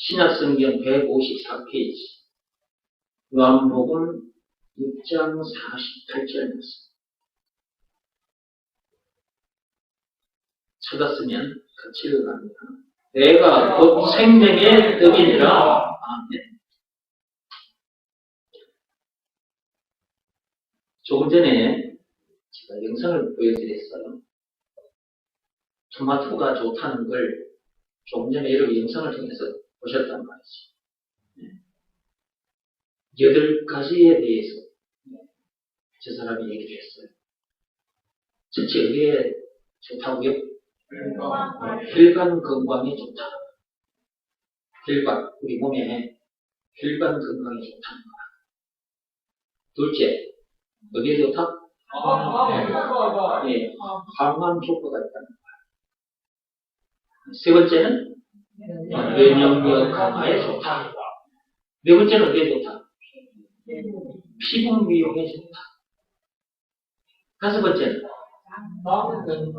신약성경 154페이지, 요한복음 6장 48절 말씀. 찾았으면 같이 읽어갑니다. 내가 곧 생명의 떡이니라. 아멘. 조금 전에 제가 영상을 보여드렸어요. 토마토가 좋다는 걸 조금 전에 여러분 영상을 통해서 보셨단 말이지. 8가지에 대해서 저 사람이 얘기를 했어요. 전체 어디에 좋다고요? 혈관 건강에 좋다. 혈관, 우리 몸에 혈관 건강에 좋다는 거야. 둘째, 어디에 좋다? 네, 항암 효과가 있다는 거야. 세 번째는 면역력 강화에 좋다. 네 번째는 어디에 좋다? 피부 미용에 좋다. 다섯 번째는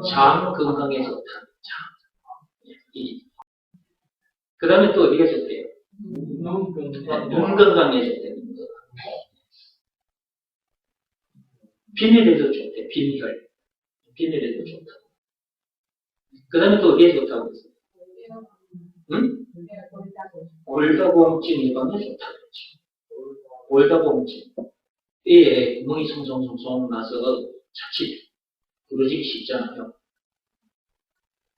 장 건강에 좋다. 그 다음에 또 어디가 좋대요? 눈 건강에 좋대요. 비늘에도 좋대. 비늘에도 좋다. 그 다음에 또 어디에 좋다고 했어요? 응? 골다공증 예방에 좋다 그랬지. 골다공증. 뼈에 구멍이 송송송송 나서 자칫 부러지기 쉽잖아요.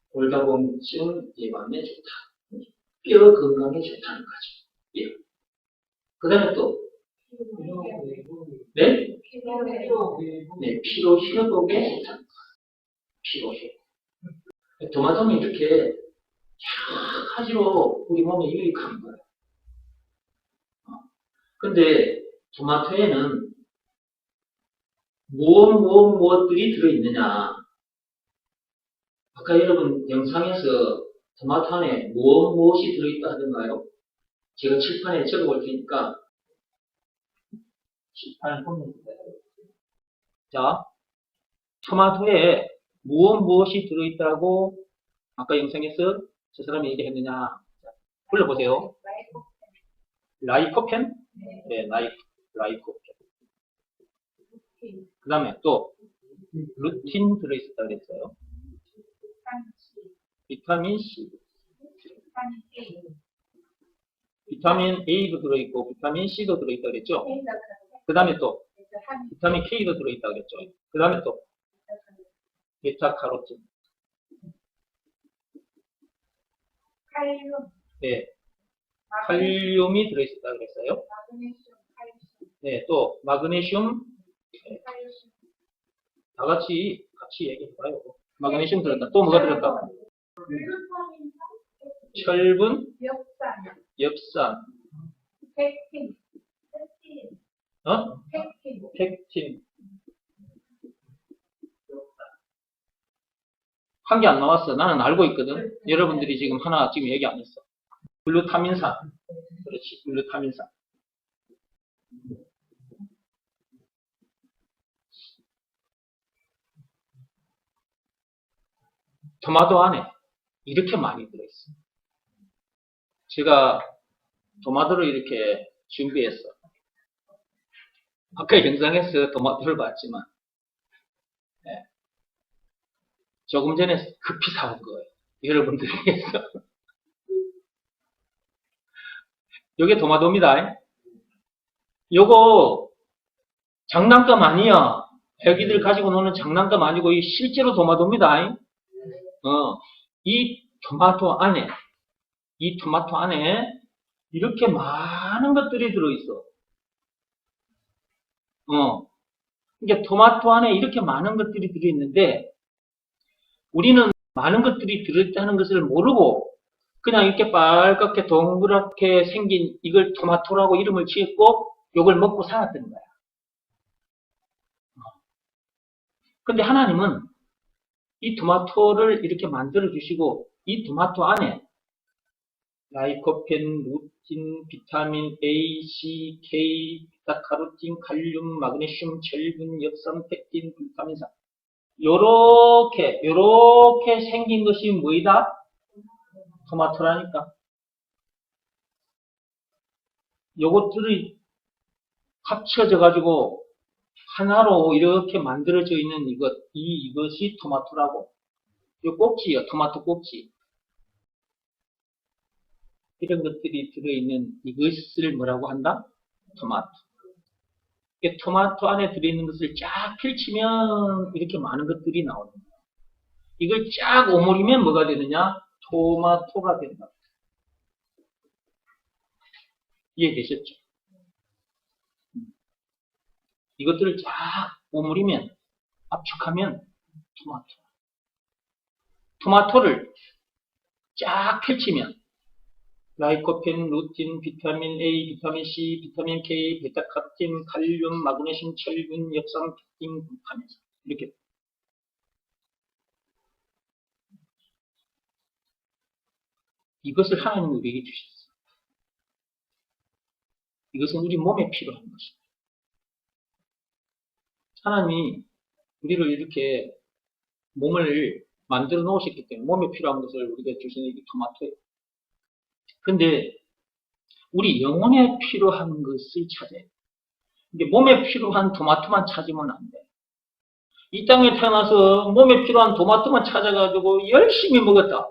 골다공증 예방에 좋다. 뼈 건강에 좋다는 거죠. 예. 그 다음에 또, 네? 네, 피로 회복에 좋다는 거예요. 피로 회복. 토마토는 이렇게 여러 가지로 우리 몸에 유익한 거예요. 근데 토마토에는 무엇들이 들어있느냐. 아까 여러분 영상에서 토마토 안에 무엇이 들어있다 하던가요? 제가 칠판에 적어볼 테니까 칠판을 보면 돼요. 자, 토마토에 무엇이 들어있다고 아까 영상에서 저 사람이 얘기했느냐. 불러보세요. 라이코펜? 네, 라이코펜. 그 다음에 또 루틴 들어있었다 그랬어요. 비타민 C. 비타민 A도 들어있고 비타민 C도 들어있다 그랬죠. 그 다음에 또 비타민 K도 들어있다 그랬죠. 그 다음에 또 베타카로틴. 네, 칼륨이 들어있었다 그랬어요. 네, 또 마그네슘. 네. 다 같이 얘기해봐요. 마그네슘 들었다. 또 뭐가 들었다? 철분, 엽산, 펙틴. 한 개 안 나왔어. 나는 알고 있거든. 여러분들이 지금 하나 지금 얘기 안 했어. 글루타민산. 그렇지, 글루타민산. 토마토 안에 이렇게 많이 들어있어. 제가 토마토를 이렇게 준비했어. 아까 영상에서 토마토를 봤지만, 네. 조금 전에 급히 사온 거예요. 여러분들이 위해서. 요게 토마토입니다. 요거 장난감 아니야. 애기들 가지고 노는 장난감 아니고 이 실제로 토마토입니다. 이 토마토 안에 이렇게 많은 것들이 들어있어. 그러니까 토마토 안에 이렇게 많은 것들이 들어있는데 우리는 많은 것들이 들어있다는 것을 모르고 그냥 이렇게 빨갛게 동그랗게 생긴 이걸 토마토라고 이름을 지었고 이걸 먹고 살았던 거야. 근데 하나님은 이 토마토를 이렇게 만들어 주시고 이 토마토 안에 라이코펜, 루틴, 비타민 A, C, K, 베타카로틴, 칼륨, 마그네슘, 철분, 엽산, 펙틴, 글루타민산 요렇게 생긴 것이 뭐이다? 토마토라니까. 요것들이 합쳐져 가지고 하나로 이렇게 만들어져 있는 이것이 토마토라고. 요 꼭지요, 토마토 꼭지. 이런 것들이 들어있는 이것을 뭐라고 한다? 토마토. 토마토 안에 들어있는 것을 쫙 펼치면 이렇게 많은 것들이 나오는 거예요. 이걸 쫙 오므리면 뭐가 되느냐? 토마토가 된다. 이해되셨죠? 이것들을 쫙 오므리면, 압축하면 토마토. 토마토를 쫙 펼치면 라이코펜, 루틴, 비타민 A, 비타민 C, 비타민 K, 베타카로틴, 칼륨, 마그네슘, 철분, 엽산, 펙틴, 글루타민 이렇게. 이것을 하나님은 우리에게 주셨어요. 이것은 우리 몸에 필요한 것입니다. 하나님이 우리를 이렇게 몸을 만들어 놓으셨기 때문에 몸에 필요한 것을 우리가 주시는 이 토마토예요. 근데 우리 영혼에 필요한 것을 찾아야 돼. 이게 몸에 필요한 토마토만 찾으면 안 돼. 이 땅에 태어나서 몸에 필요한 토마토만 찾아가지고 열심히 먹었다.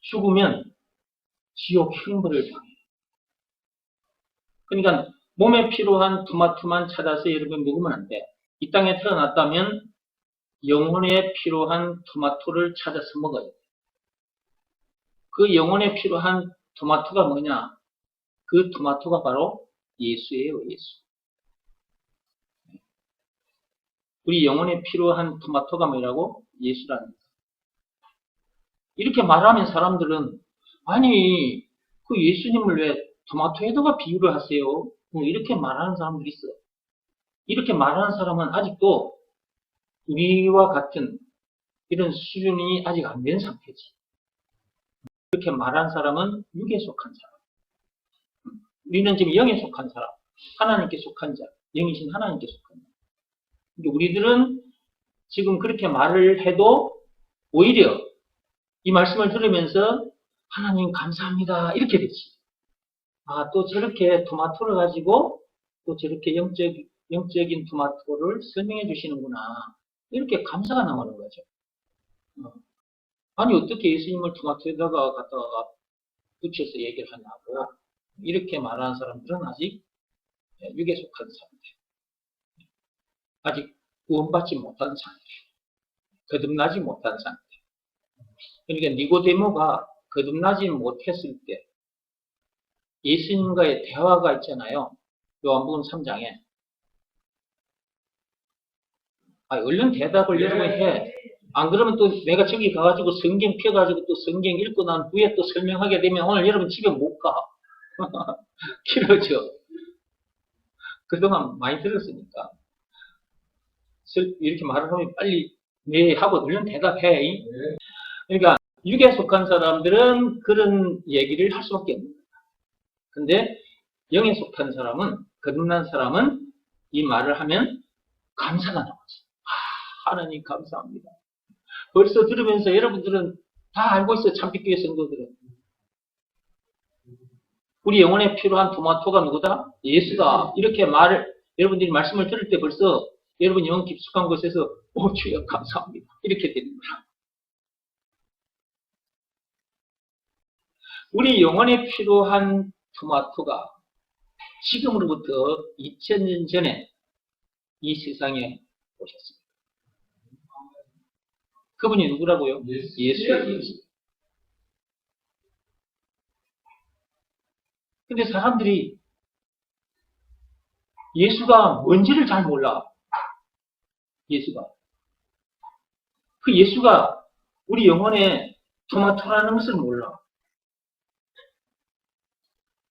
죽으면 지옥 형벌을 당해. 그러니까 몸에 필요한 토마토만 찾아서 여러분 먹으면 안 돼. 이 땅에 태어났다면 영혼에 필요한 토마토를 찾아서 먹어야 돼. 그 영혼에 필요한 토마토가 뭐냐? 그 토마토가 바로 예수예요, 예수. 우리 영혼에 필요한 토마토가 뭐라고? 예수라는 거예요. 이렇게 말하면 사람들은 아니 그 예수님을 왜 토마토에다가 비유를 하세요? 이렇게 말하는 사람들이 있어요. 이렇게 말하는 사람은 아직도 우리와 같은 이런 수준이 아직 안 된 상태지. 이렇게 말하는 사람은 육에 속한 사람. 우리는 지금 영에 속한 사람, 하나님께 속한 자, 영이신 하나님께 속한 자. 우리들은 지금 그렇게 말을 해도 오히려 이 말씀을 들으면서 하나님 감사합니다 이렇게 되지. 아, 또 저렇게 토마토를 가지고 또 저렇게 영적인 토마토를 설명해 주시는구나. 이렇게 감사가 나오는 거죠. 아니 어떻게 예수님을 토마토에다가 갖다가 붙여서 얘기를 하냐고. 이렇게 말하는 사람들은 아직 육에 속한 사람들. 아직 구원받지 못한 상태. 거듭나지 못한 상태. 그러니까 니고데모가 거듭나지 못했을 때 예수님과의 대화가 있잖아요. 요한복음 3장에. 얼른 대답을 여러분 해. 안 그러면 또 내가 저기 가가지고 성경 펴가지고 또 성경 읽고 난 후에 또 설명하게 되면 오늘 여러분 집에 못 가. 길어져. 그동안 많이 들었으니까. 이렇게 말을 하면 빨리 네 하고 얼른 대답해. 그러니까 육에 속한 사람들은 그런 얘기를 할 수밖에 없는 거야. 근데 영에 속한 사람은, 거듭난 사람은 이 말을 하면 감사가 나오지. 하나님 감사합니다. 벌써 들으면서 여러분들은 다 알고 있어요. 참빛교회 성도들은. 우리 영혼에 필요한 토마토가 누구다? 예수다. 이렇게 여러분들이 말씀을 들을 때 벌써 여러분 영혼 깊숙한 곳에서 주여 감사합니다. 이렇게 되는 거야. 우리 영혼에 필요한 토마토가 지금으로부터 2000년 전에 이 세상에 오셨습니다. 그분이 누구라고요? 예수예요. 근데 사람들이 예수가 뭔지를 잘 몰라. 예수가. 그 예수가 우리 영혼에 토마토라는 것을 몰라.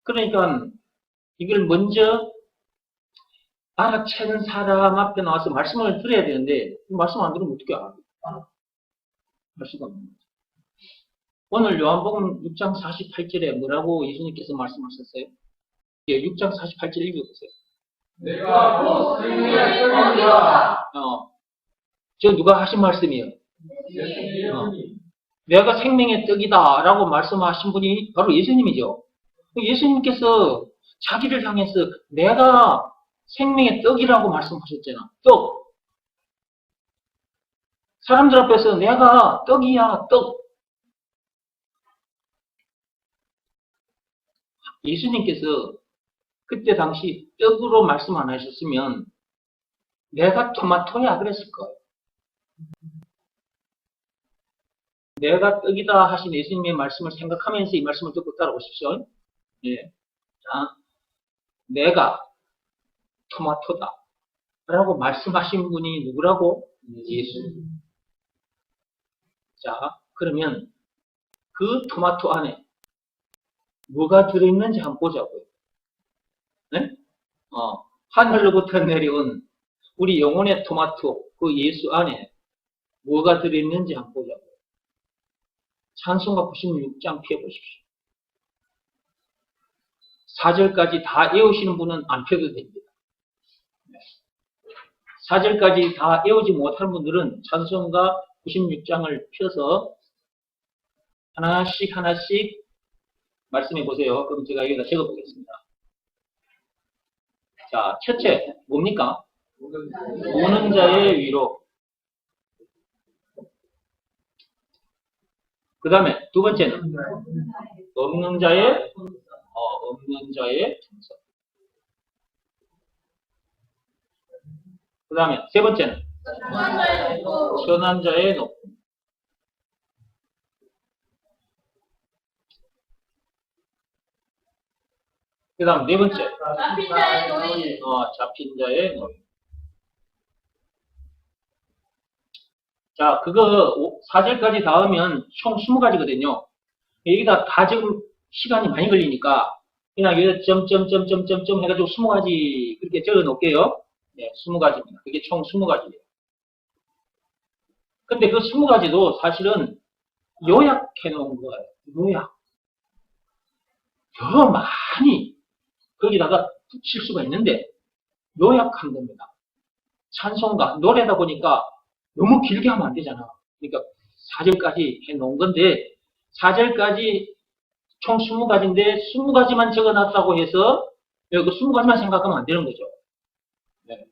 그러니까 이걸 먼저 알아채는 사람 앞에 나와서 말씀을 들어야 되는데 말씀 안 들으면 어떻게 알아? 할 수가 없는 거죠. 오늘 요한복음 6장 48절에 뭐라고 예수님께서 말씀하셨어요? 6장 48절 읽어보세요. 내가 곧 생명의 떡이라. 저 누가 하신 말씀이에요? 내가 생명의 떡이다 라고 말씀하신 분이 바로 예수님이죠. 예수님께서 자기를 향해서 내가 생명의 떡이라고 말씀하셨잖아. 떡. 사람들 앞에서 내가 떡이야, 떡. 예수님께서 그때 당시 떡으로 말씀 안 하셨으면 내가 토마토야 그랬을 거예요. 내가 떡이다 하신 예수님의 말씀을 생각하면서 이 말씀을 듣고 따라오십시오. 예. 자, 내가 토마토다. 라고 말씀하신 분이 누구라고? 예수. 자, 그러면 그 토마토 안에 뭐가 들어있는지 한번 보자고요. 네? 하늘로부터 내려온 우리 영혼의 토마토, 그 예수 안에 뭐가 들어있는지 한번 보자고요. 찬송가 96장 펴보십시오. 4절까지 다 외우시는 분은 안 펴도 됩니다. 4절까지 다 외우지 못할 분들은 찬송가 96장을 펴서 하나씩 말씀해 보세요. 그럼 제가 여기다 적어 보겠습니다. 자, 첫째, 뭡니까? 우는 자의 위로. 그 다음에 두 번째는 없는 자의 풍성. 그 다음에 세 번째는 선한 자의 높음. 그 다음 네 번째 잡힌 자의 노임. 잡힌 자의 노임. 자, 그거 4절까지 다 하면 총 20가지거든요. 여기다 다 적으면 시간이 많이 걸리니까 그냥 여기다 점점점점점점 해가지고 20가지 그렇게 적어 놓을게요. 네, 20가지입니다. 그게 총 20가지예요. 근데 그 20가지도 사실은 요약해 놓은 거예요. 요약. 더 많이 거기다가 붙일 수가 있는데 요약한 겁니다. 찬송가, 노래다 보니까 너무 길게 하면 안 되잖아. 그러니까 4절까지 해 놓은 건데 4절까지 총 20가지인데 20가지만 적어놨다고 해서 여기 20가지만 생각하면 안 되는 거죠. 네.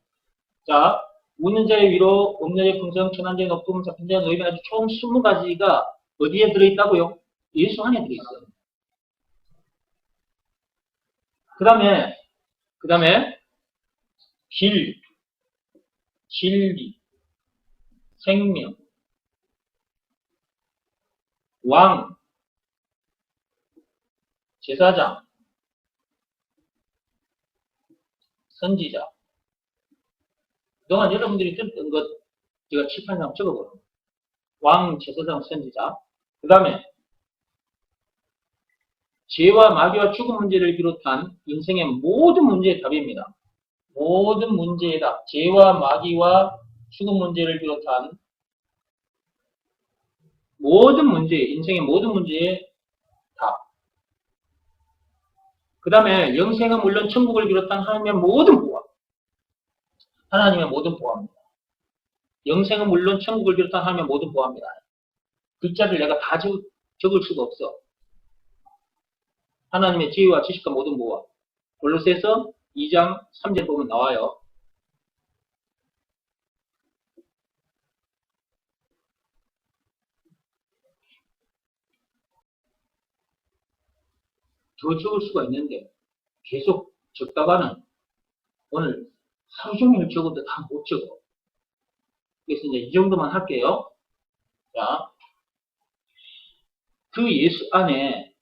자, 웃는 자의 위로, 없는 자의 풍성, 천한 자의 높음, 잡힌 자의 노임, 아주 총 20가지가 어디에 들어있다고요? 예수 안에 들어있어요. 그 다음에 길, 진리, 생명, 왕, 제사장, 선지자. 그동안 여러분들이 들었던 것 제가 칠판에 적어보는 왕, 제사장, 선지자. 그 다음에 죄와 마귀와 죽음 문제를 비롯한 인생의 모든 문제의 답입니다. 모든 문제의 답. 죄와 마귀와 죽음 문제를 비롯한 모든 문제, 인생의 모든 문제의 답. 그 다음에 영생은 물론 천국을 비롯한 하나님의 모든 보화. 하나님의 모든 보화입니다. 영생은 물론 천국을 비롯한 하나님의 모든 보화입니다. 글자를 내가 다 적을 수가 없어. 하나님의 지혜와 지식과 모든 보화. 골로새서 2장 3절 보면 나와요. 더 적을 수가 있는데 계속 적다가는 오늘 하루 종일 적어도 다 못 적어. 그래서 이제 이 정도만 할게요. 자, 그 예수 안에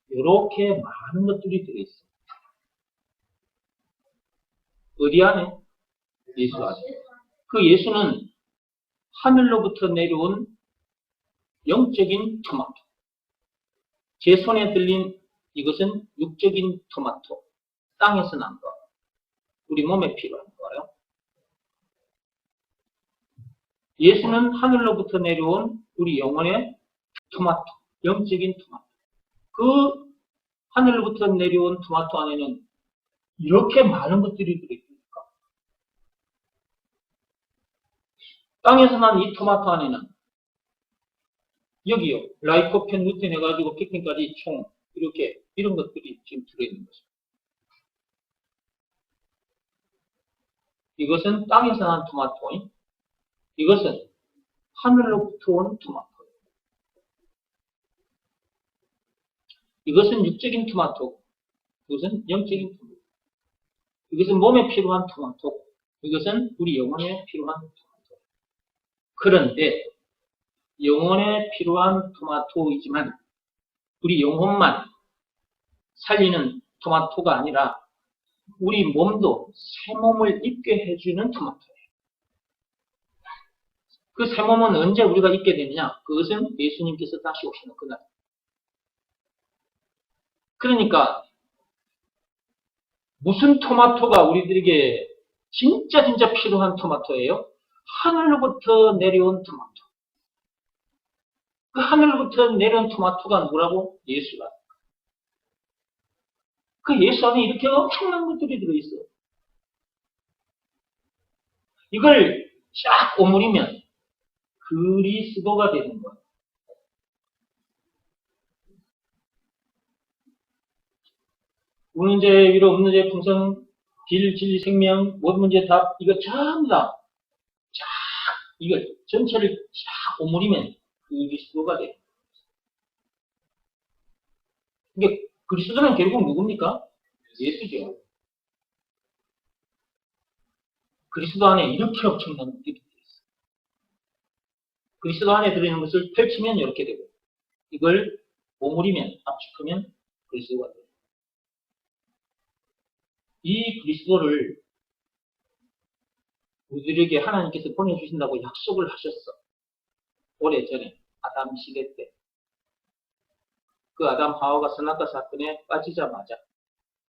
이렇게 많은 것들이 들어있어요. 어디 안에? 예수 안에. 그 예수는 하늘로부터 내려온 영적인 토마토. 제 손에 들린 이것은 육적인 토마토. 땅에서 난 거. 우리 몸에 필요한 거예요. 예수는 하늘로부터 내려온 우리 영혼의 토마토. 영적인 토마토. 그 하늘로부터 내려온 토마토 안에는 이렇게 많은 것들이 들어있습니까? 땅에서 난 이 토마토 안에는 여기요. 라이코펜 루텐 해가지고 피킨까지 총 이렇게 이런 것들이 지금 들어있는 것입니다. 이것은 땅에서 난 토마토. 이것은 하늘로부터 온 토마토. 이것은 육적인 토마토. 이것은 영적인 토마토. 이것은 몸에 필요한 토마토. 이것은 우리 영혼에 필요한 토마토. 그런데 영혼에 필요한 토마토이지만 우리 영혼만 살리는 토마토가 아니라 우리 몸도 새 몸을 입게 해주는 토마토예요. 그 새 몸은 언제 우리가 입게 되느냐? 그것은 예수님께서 다시 오시는 그날. 그러니까 무슨 토마토가 우리들에게 진짜 필요한 토마토예요? 하늘로부터 내려온 토마토. 그 하늘로부터 내려온 토마토가 누구라고? 예수가. 그 예수 안에 이렇게 엄청난 것들이 들어있어요. 이걸 쫙 오므리면 그리스도가 되는 거예요. 우는 죄, 위로 없는 죄, 풍성, 길, 진리, 생명, 모든 문제 답, 이거 전부 다, 쫙, 이걸 전체를 쫙 오므리면 그리스도가 돼요. 이게 그리스도는 결국 누굽니까? 예수죠. 그리스도 안에 이렇게 엄청난 것들이 들어있어요. 그리스도 안에 들어있는 것을 펼치면 이렇게 되고, 이걸 오므리면, 압축하면 그리스도가 돼요. 이 그리스도를 우리들에게 하나님께서 보내주신다고 약속을 하셨어. 오래전에 아담 시대 때. 그 아담 하와가 선악과 사건에 빠지자마자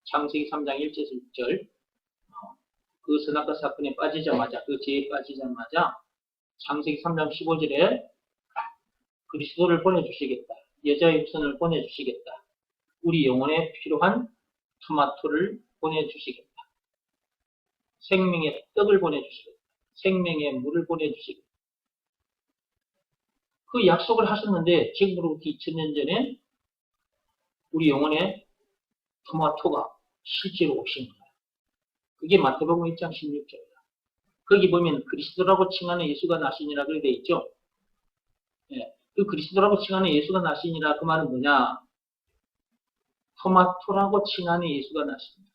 창세기 3장 1절에서 6절 그 선악과 사건에 빠지자마자 그 죄에 빠지자마자 창세기 3장 15절에 그리스도를 보내주시겠다. 여자의 후손을 보내주시겠다. 우리 영혼에 필요한 토마토를 보내주시겠다. 생명의 떡을 보내주시겠다. 생명의 물을 보내주시겠다. 그 약속을 하셨는데 지금으로부터 2000년 전에 우리 영혼에 토마토가 실제로 오신 거예요. 그게 마태복음 1장 16절이다. 거기 보면 그리스도라고 칭하는 예수가 나시니라 그렇게 되어 있죠. 예, 그 그리스도라고 칭하는 예수가 나시니라 그 말은 뭐냐? 토마토라고 칭하는 예수가 나십니다.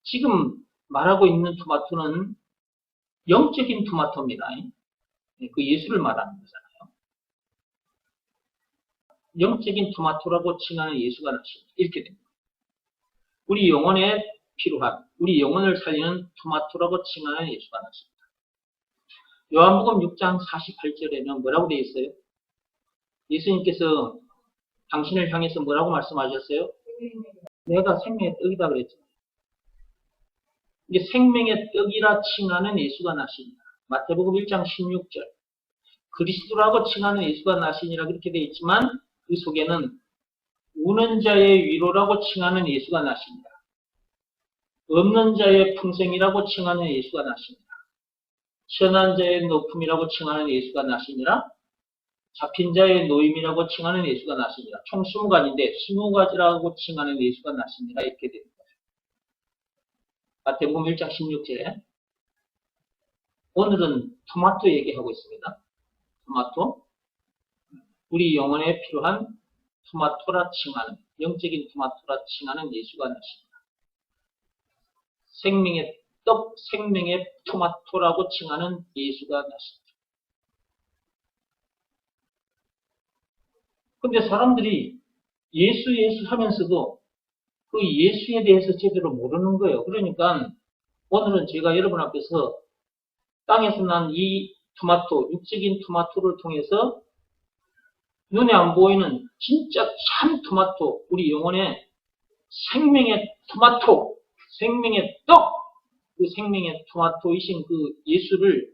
지금 말하고 있는 토마토는 영적인 토마토입니다. 그 예수를 말하는 거잖아요. 영적인 토마토라고 칭하는 예수가 나십니다. 이렇게 됩니다. 우리 영혼에 필요한, 우리 영혼을 살리는 토마토라고 칭하는 예수가 나십니다. 요한복음 6장 48절에는 뭐라고 되어 있어요? 예수님께서 당신을 향해서 뭐라고 말씀하셨어요? 내가 생명의 떡이다 그랬죠. 이게 생명의 떡이라 칭하는 예수가 나시니라. 마태복음 1장 16절. 그리스도라고 칭하는 예수가 나시니라 그렇게 되어 있지만 그 속에는 우는 자의 위로라고 칭하는 예수가 나시니라. 없는 자의 풍성이라고 칭하는 예수가 나시니라. 천한 자의 높음이라고 칭하는 예수가 나시니라. 잡힌 자의 노임이라고 칭하는 예수가 나시니라. 총 20가지인데 20가지라고 칭하는 예수가 나시니라 이렇게 됩니다. 마태복음 1장 16절에 오늘은 토마토 얘기하고 있습니다. 토마토. 우리 영혼에 필요한 토마토라 칭하는, 영적인 토마토라 칭하는 예수가 나십니다. 생명의 떡, 생명의 토마토라고 칭하는 예수가 나십니다. 근데 사람들이 예수 하면서도 그 예수에 대해서 제대로 모르는 거예요. 그러니까 오늘은 제가 여러분 앞에서 땅에서 난 이 토마토, 육적인 토마토를 통해서 눈에 안 보이는 진짜 참 토마토, 우리 영혼의 생명의 토마토, 생명의 떡, 그 생명의 토마토이신 그 예수를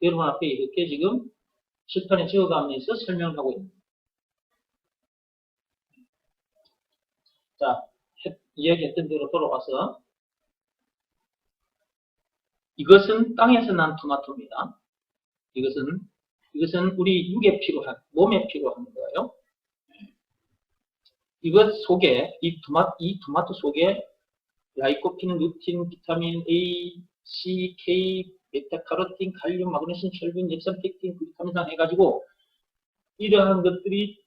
여러분 앞에 이렇게 지금 칠판에 적어가면서 설명을 하고 있습니다. 자, 이야기했던 대로 돌아와서 이것은 땅에서 난 토마토입니다. 이것은 우리 육에 필요한, 몸에 필요한 거예요. 이것 속에, 이 토마토 속에 라이코핀, 루틴, 비타민 A, CK, 베타카로틴, 칼륨, 마그네슘, 철분, 엽산, 펙틴, 글루타민산 해가지고 이러한 것들이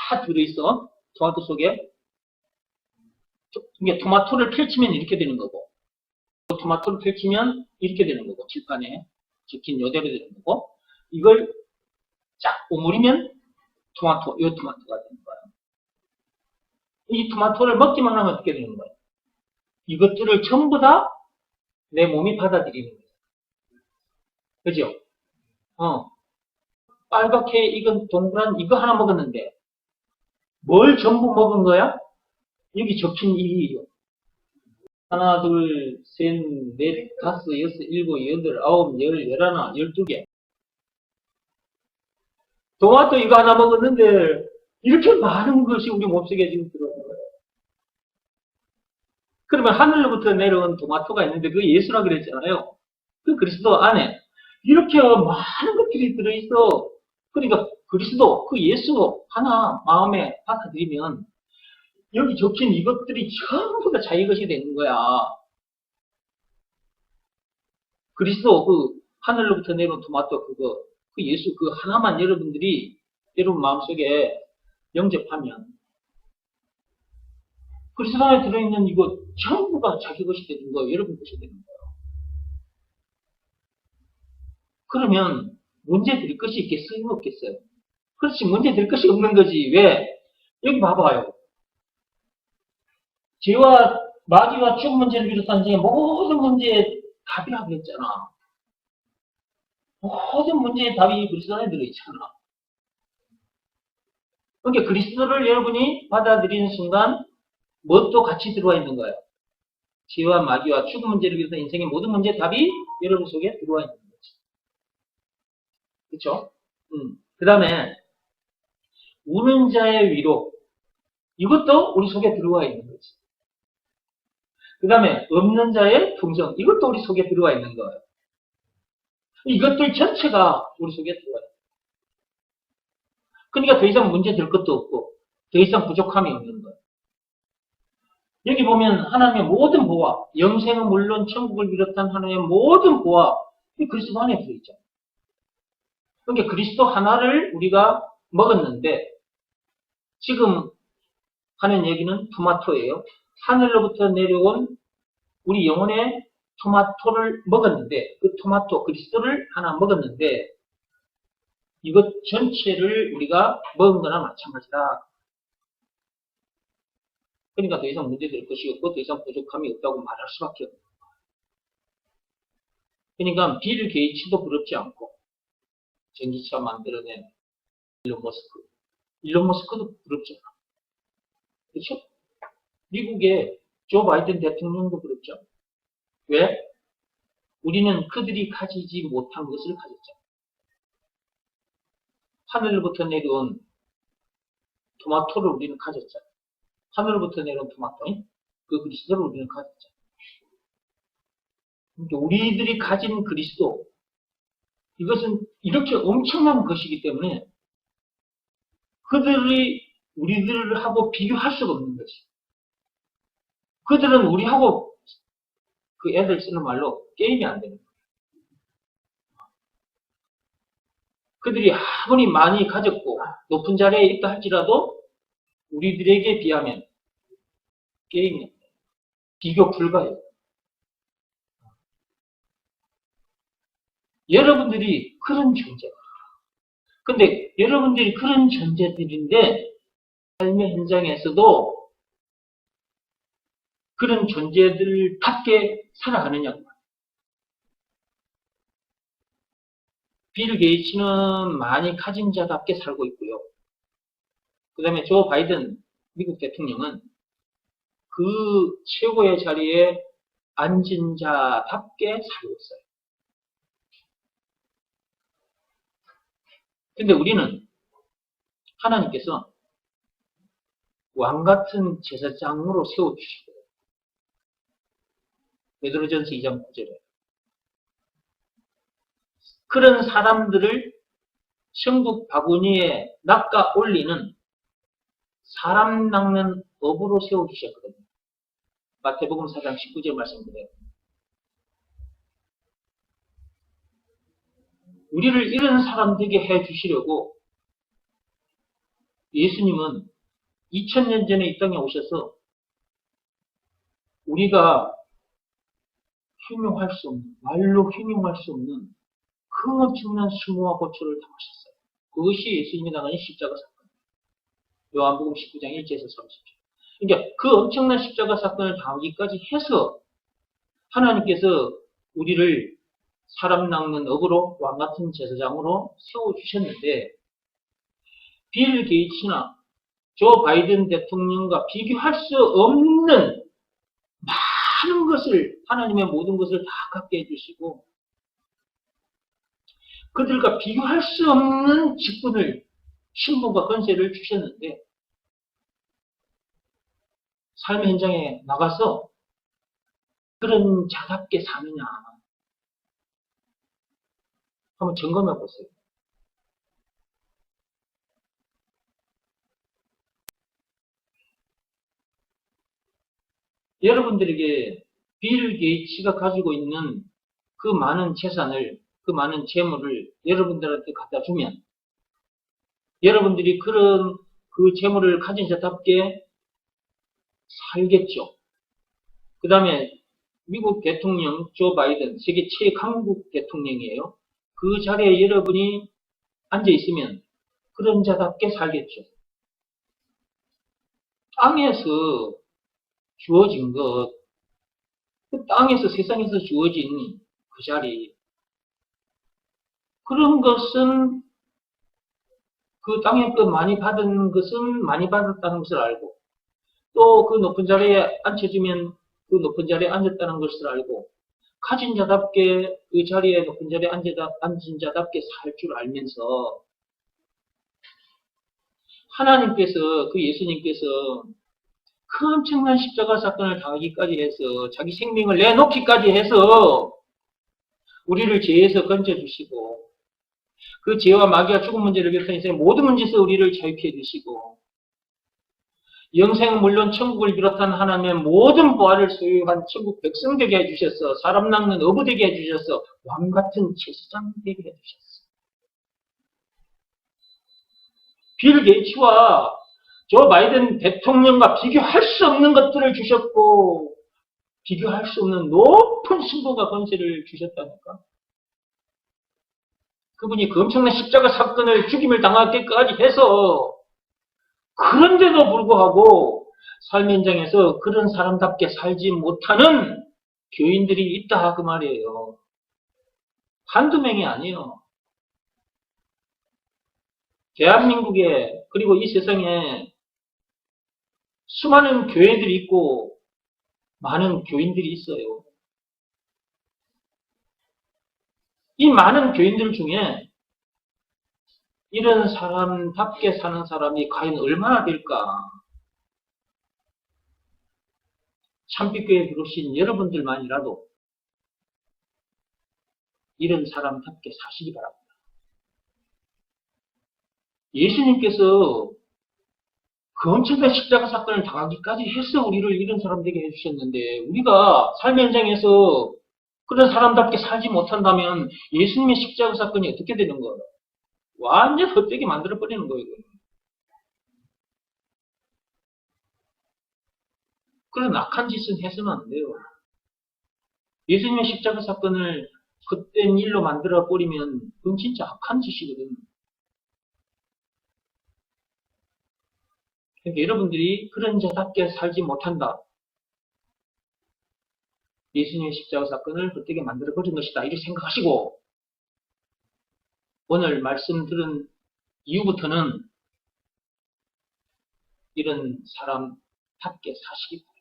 다 들어있어. 토마토 속에. 이게 토마토를 펼치면 이렇게 되는 거고, 토마토를 펼치면 이렇게 되는 거고, 칠판에 적힌 요대로 되는 거고, 이걸 쫙 오므리면 토마토가 되는 거예요. 이 토마토를 먹기만 하면 어떻게 되는 거예요? 이것들을 전부 다 내 몸이 받아들이는 거예요. 그죠? 빨갛게 익은 동그란 이거 하나 먹었는데, 뭘 전부 먹은 거야? 여기 적힌 일이에요. 하나, 둘, 셋, 넷, 다섯, 여섯, 일곱, 여덟, 아홉, 열, 열하나, 12개. 토마토 이거 하나 먹었는데, 이렇게 많은 것이 우리 몸속에 지금 들어오는 거예요. 그러면 하늘로부터 내려온 토마토가 있는데, 그 예수라 그랬잖아요. 그 그리스도 안에 이렇게 많은 것들이 들어있어. 그러니까 그리스도, 그 예수 하나 마음에 받아들이면, 여기 적힌 이것들이 전부 다 자기 것이 되는 거야. 그리스도 그 하늘로부터 내려온 토마토 그거 그 예수 그 하나만 여러분들이 여러분 마음속에 영접하면 그리스도 안에 들어있는 이거 전부가 자기 것이 되는 거예요. 여러분 것이 되는 거예요. 그러면 문제 될 것이 있겠어요? 없겠어요? 그렇지, 문제 될 것이 없는 거지. 왜? 여기 봐봐요. 죄와 마귀와 죽음 문제를 비롯한 세상의 모든 문제에 답이라고 했잖아. 모든 문제의 답이 그리스도 안에 들어있잖아. 그러니까 그리스도를 여러분이 받아들이는 순간 뭣도 같이 들어와 있는 거예요. 죄와 마귀와 죽음 문제를 비롯한 인생의 모든 문제의 답이 여러분 속에 들어와 있는 거지. 그렇죠? 그 다음에 우는 자의 위로 이것도 우리 속에 들어와 있는 거지. 그 다음에 없는 자의 풍성 이것도 우리 속에 들어와 있는 거예요. 이것들 전체가 우리 속에 들어와 있는 거예요. 그러니까 더 이상 문제 될 것도 없고 더 이상 부족함이 없는 거예요. 여기 보면 하나님의 모든 보화, 영생은 물론 천국을 비롯한 하나님의 모든 보화, 이 그리스도 안에 들어있죠. 그러니까 그리스도 하나를 우리가 먹었는데 지금 하는 얘기는 토마토예요. 하늘로부터 내려온 우리 영혼의 토마토를 먹었는데 그 토마토 그리스도를 하나 먹었는데 이것 전체를 우리가 먹은 거나 마찬가지다. 그러니까 더 이상 문제될 것이 없고 더 이상 부족함이 없다고 말할 수밖에 없는 거예요. 그러니까 빌 게이츠도 부럽지 않고 전기차 만들어낸 일론 머스크도 부럽지 않아. 그렇죠? 미국의 조 바이든 대통령도 부럽죠. 왜? 우리는 그들이 가지지 못한 것을 가졌죠. 하늘로부터 내려온 토마토를 우리는 가졌죠. 하늘로부터 내려온 토마토, 그 그리스도를 우리는 가졌죠. 그러니까 우리들이 가진 그리스도, 이것은 이렇게 엄청난 것이기 때문에 그들이 우리들하고 비교할 수가 없는 것이. 그들은 우리하고 그 애들 쓰는 말로 게임이 안 되는 거예요. 그들이 아무리 많이 가졌고 높은 자리에 있다 할지라도 우리들에게 비하면 게임이 안 돼요. 비교 불가해요. 여러분들이 그런 존재예요. 근데 여러분들이 그런 존재들인데 삶의 현장에서도 그런 존재들답게 살아가느냐고. 빌 게이츠는 많이 가진 자답게 살고 있고요. 그 다음에 조 바이든 미국 대통령은 그 최고의 자리에 앉은 자답게 살고 있어요. 근데 우리는 하나님께서 왕같은 제사장으로 세워주시고 베드로전서 2장 9절에 그런 사람들을 천국 바구니에 낚아 올리는 사람 낚는 업으로 세워주셨거든요. 마태복음 4장 19절 말씀 그대로. 우리를 이런 사람 되게 해 주시려고 예수님은 2000년 전에 이 땅에 오셔서 우리가 형용할 수 없는, 말로 형용할 수 없는 그 엄청난 수모와 고초를 당하셨어요. 그것이 예수님이 당하신 십자가 사건. 요한복음 19장 1절에서 30절. 그러니까 그 엄청난 십자가 사건을 당하기까지 해서 하나님께서 우리를 사람 낚는 어부로 왕같은 제사장으로 세워주셨는데 빌 게이츠나 조 바이든 대통령과 비교할 수 없는 많은 것을 하나님의 모든 것을 다 갖게 해주시고 그들과 비교할 수 없는 직분을 신분과 권세를 주셨는데 삶의 현장에 나가서 그런 자답게 사느냐 한번 점검해 보세요. 여러분들에게 빌 게이츠가 가지고 있는 그 많은 재산을, 그 많은 재물을 여러분들한테 갖다 주면 여러분들이 그런 그 재물을 가진 자답게 살겠죠. 그 다음에 미국 대통령 조 바이든, 세계 최강국 대통령이에요. 그 자리에 여러분이 앉아 있으면 그런 자답게 살겠죠. 땅에서 주어진 것, 그 땅에서 세상에서 주어진 그 자리, 그런 것은 그 땅에 그 많이 받은 것은 많이 받았다는 것을 알고 또 그 높은 자리에 앉혀주면 그 높은 자리에 앉았다는 것을 알고 가진 자답게 그 자리에 높은 자리에 앉은 자답게 살 줄 알면서 하나님께서 그 예수님께서 그 엄청난 십자가 사건을 당하기까지 해서 자기 생명을 내놓기까지 해서 우리를 죄에서 건져주시고 그 죄와 마귀와 죽음 문제를 비롯한 인생의 모든 문제에서 우리를 자유케 해주시고 영생은 물론 천국을 비롯한 하나님의 모든 보화를 소유한 천국 백성 되게 해주셔서 사람 낚는 어부 되게 해주셔서 왕같은 제사장 되게 해주셨어. 빌 게이츠와 조 바이든 대통령과 비교할 수 없는 것들을 주셨고 비교할 수 없는 높은 신분과 권세를 주셨다니까. 그분이 그 엄청난 십자가 사건을 죽임을 당하기까지 해서 그런데도 불구하고 삶 현장에서 그런 사람답게 살지 못하는 교인들이 있다 그 말이에요. 한두 명이 아니에요. 대한민국에 그리고 이 세상에 수많은 교회들이 있고 많은 교인들이 있어요. 이 많은 교인들 중에 이런 사람답게 사는 사람이 과연 얼마나 될까? 참빛교회 부르신 여러분들만이라도 이런 사람답게 사시기 바랍니다. 예수님께서 그 엄청난 십자가 사건을 당하기까지 해서 우리를 이런 사람 되게 해주셨는데 우리가 삶의 현장에서 그런 사람답게 살지 못한다면 예수님의 십자가 사건이 어떻게 되는 거예요? 완전 헛되게 만들어버리는 거예요. 그런 악한 짓은 해서는 안 돼요. 예수님의 십자가 사건을 헛된 일로 만들어버리면 그건 진짜 악한 짓이거든. 그러니까 여러분들이 그런 자답게 살지 못한다. 예수님의 십자가 사건을 헛되게 만들어버린 것이다. 이렇게 생각하시고 오늘 말씀 들은 이후부터는 이런 사람답게 사시기 바랍니다.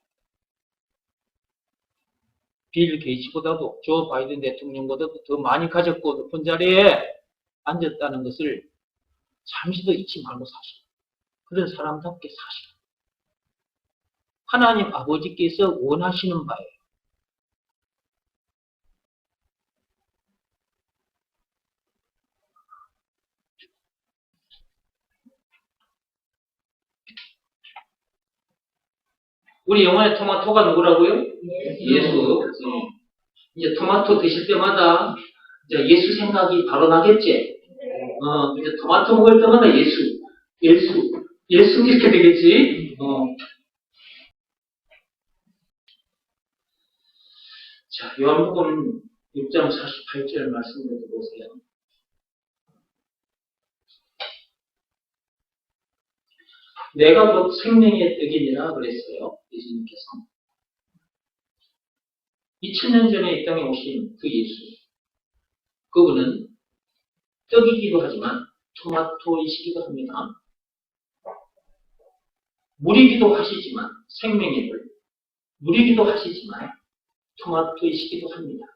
빌 게이츠보다도 조 바이든 대통령보다도 더 많이 가졌고 높은 자리에 앉았다는 것을 잠시도 잊지 말고 사시고 그런 사람답게 사시고 하나님 아버지께서 원하시는 바예요. 우리 영혼의 토마토가 누구라고요? 예수. 이제 토마토 드실 때마다 이제 예수 생각이 바로 나겠지? 이제 토마토 먹을 때마다 예수, 예수, 예수 이렇게 되겠지? 자, 요한복음 6장 48절 말씀을 보세요. 내가 곧 생명의 떡이니라 그랬어요. 예수님께서. 2000년 전에 이 땅에 오신 그 예수. 그분은 떡이기도 하지만 토마토이시기도 합니다. 물이기도 하시지만 생명의 물. 물이기도 하시지만 토마토이시기도 합니다.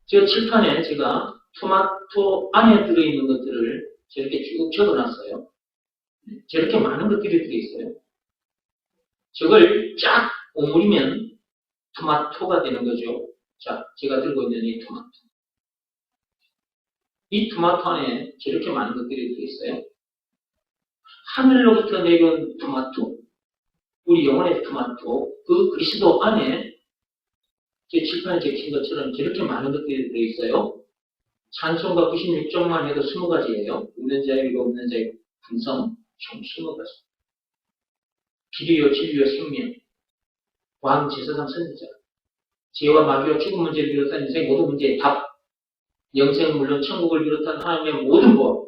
저 칠판에 제가 토마토 안에 들어있는 것들을 저렇게 쭉 적어놨어요. 저렇게 많은 것들이 들어있어요. 저걸 쫙 오므리면 토마토가 되는 거죠. 자, 제가 들고 있는 이 토마토. 이 토마토 안에 저렇게 많은 것들이 들어있어요. 하늘로부터 내려온 토마토, 우리 영혼의 토마토, 그 그리스도 안에 제 칠판에 적힌 것처럼 저렇게 많은 것들이 들어있어요. 찬송가 96쪽만 해도 20가지예요. 있는 자유가 없는 자유 분성 총 20가지. 길이요 진리요 생명 왕 제사장 선지자 죄와 마귀와 죽음 문제를 비롯한 인생의 모든 문제의 답 영생은 물론 천국을 비롯한 하나님의 모든 법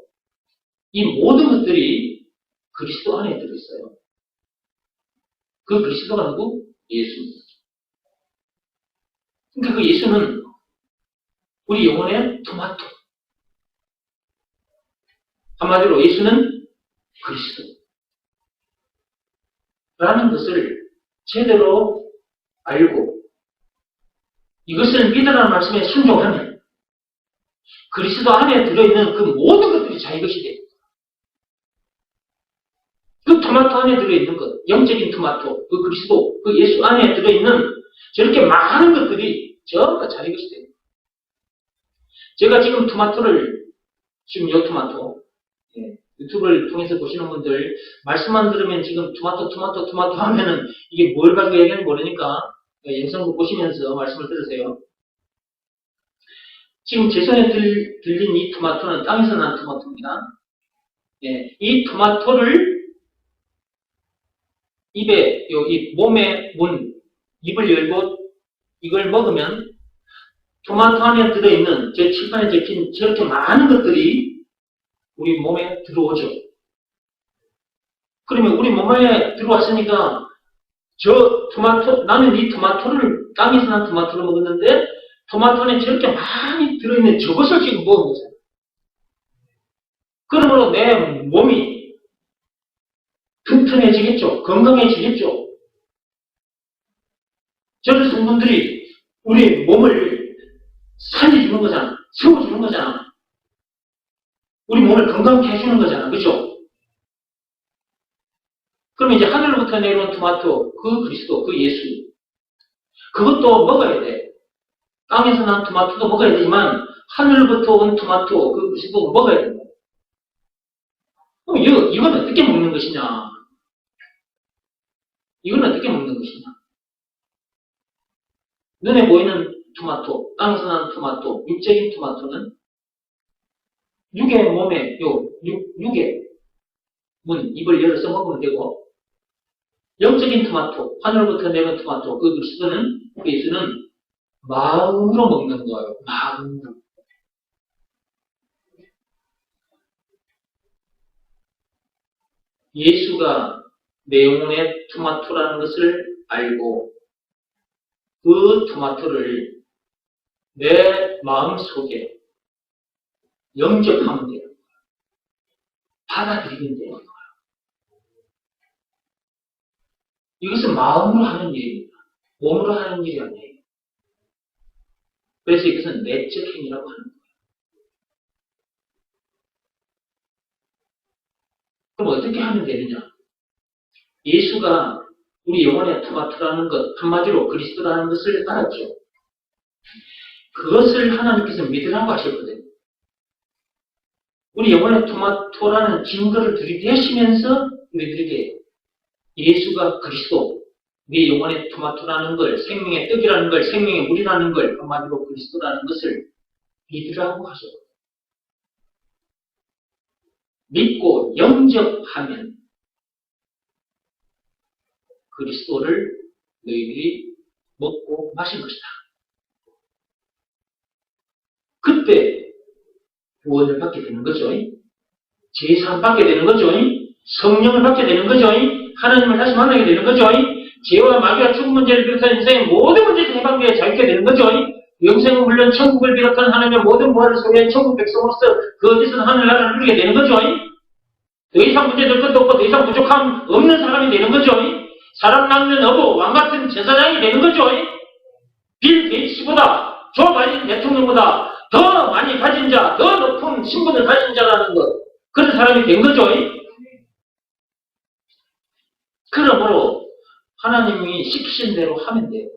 이 모든 것들이 그리스도 안에 들어있어요. 그 그리스도가 누구? 예수입니다. 그러니까 그 예수는 우리 영혼의 토마토. 한마디로 예수는 그리스도. 라는 것을 제대로 알고 이것을 믿으라는 말씀에 순종하면 그리스도 안에 들어있는 그 모든 것들이 자기 것이 됩니다. 그 토마토 안에 들어있는 것, 영적인 토마토, 그 그리스도, 그 예수 안에 들어있는 저렇게 많은 것들이 전부 다 자기 것이 됩니다. 제가 지금 토마토를, 지금 요 토마토, 유튜브를 통해서 보시는 분들, 말씀만 들으면 지금 토마토 하면은 이게 뭘 가지고 얘기하는지 모르니까 영상도 보시면서 말씀을 들으세요. 지금 제 손에 들린 이 토마토는 땅에서 난 토마토입니다. 이 토마토를 입에, 이 몸의 문, 입을 열고 이걸 먹으면 토마토 안에 들어있는 제 칠판에 적힌 저렇게 많은 것들이 우리 몸에 들어오죠. 그러면 우리 몸에 들어왔으니까 저 토마토, 나는 이 토마토를, 땅에서 난 토마토를 먹었는데 토마토 안에 저렇게 많이 들어있는 저것을 지금 먹은 거잖아요. 그러므로 내 몸이 튼튼해지겠죠. 건강해지겠죠. 저런 성분들이 우리 몸을 살려주는 거잖아. 세워주는 거잖아. 우리 몸을 건강케 해주는 거잖아. 그죠? 그러면 이제 하늘로부터 내려온 토마토, 그 그리스도, 그 예수. 그것도 먹어야 돼. 땅에서 난 토마토도 먹어야 되지만, 하늘로부터 온 토마토, 그 그리스도 먹어야 된다. 그럼 이건 어떻게 먹는 것이냐? 이건 어떻게 먹는 것이냐? 눈에 보이는 토마토, 땅에서 난 토마토, 육적인 토마토는 육의 몸에, 육의 문, 입을 열어서 먹으면 되고, 영적인 토마토, 하늘부터 내려온 토마토, 그 그리스도는, 그 예수는 마음으로 먹는 거예요. 마음으로. 예수가 내 영혼의 토마토라는 것을 알고 그 토마토를 내 마음 속에 영접하면 돼요. 받아들이면 돼요. 이것은 마음으로 하는 일입니다. 몸으로 하는 일이 아니에요. 그래서 이것은 내적 행위라고 하는 거예요. 그럼 어떻게 하면 되느냐? 예수가 우리 영혼의 토마토라는 것, 한마디로 그리스도라는 것을 알았죠. 그것을 하나님께서 믿으라고 하셨거든요. 우리 영혼의 토마토라는 증거를 들이대시면서 우리들에게 예수가 그리스도, 네 영혼의 토마토라는 걸, 생명의 떡이라는 걸, 생명의 물이라는 걸, 한마디로 그리스도라는 것을 믿으라고 하셨고, 믿고 영접하면 그리스도를 너희들이 먹고 마신 것이다. 그때 구원을 받게 되는 거죠. 제사를 받게 되는 거죠. 성령을 받게 되는 거죠. 하나님을 다시 만나게 되는 거죠. 죄와 마귀와 죽음 문제를 비롯한 인생의 모든 문제를 해방되어 자유게 되는 거죠. 영생은 물론 천국을 비롯한 하나님의 모든 부활을 소유한 천국 백성으로서 그 어디서든 하늘나라를 누리게 되는 거죠. 더 이상 문제될 것도 없고 더 이상 부족함 없는 사람이 되는 거죠. 사람 낳는 어부, 왕같은 제사장이 되는 거죠. 빌 게이츠보다, 조 바이든 대통령보다 더 많이 가진 자, 더 높은 신분을 가진 자라는 것, 그런 사람이 된 거죠. 그러므로 하나님이 시키신 대로 하면 돼요.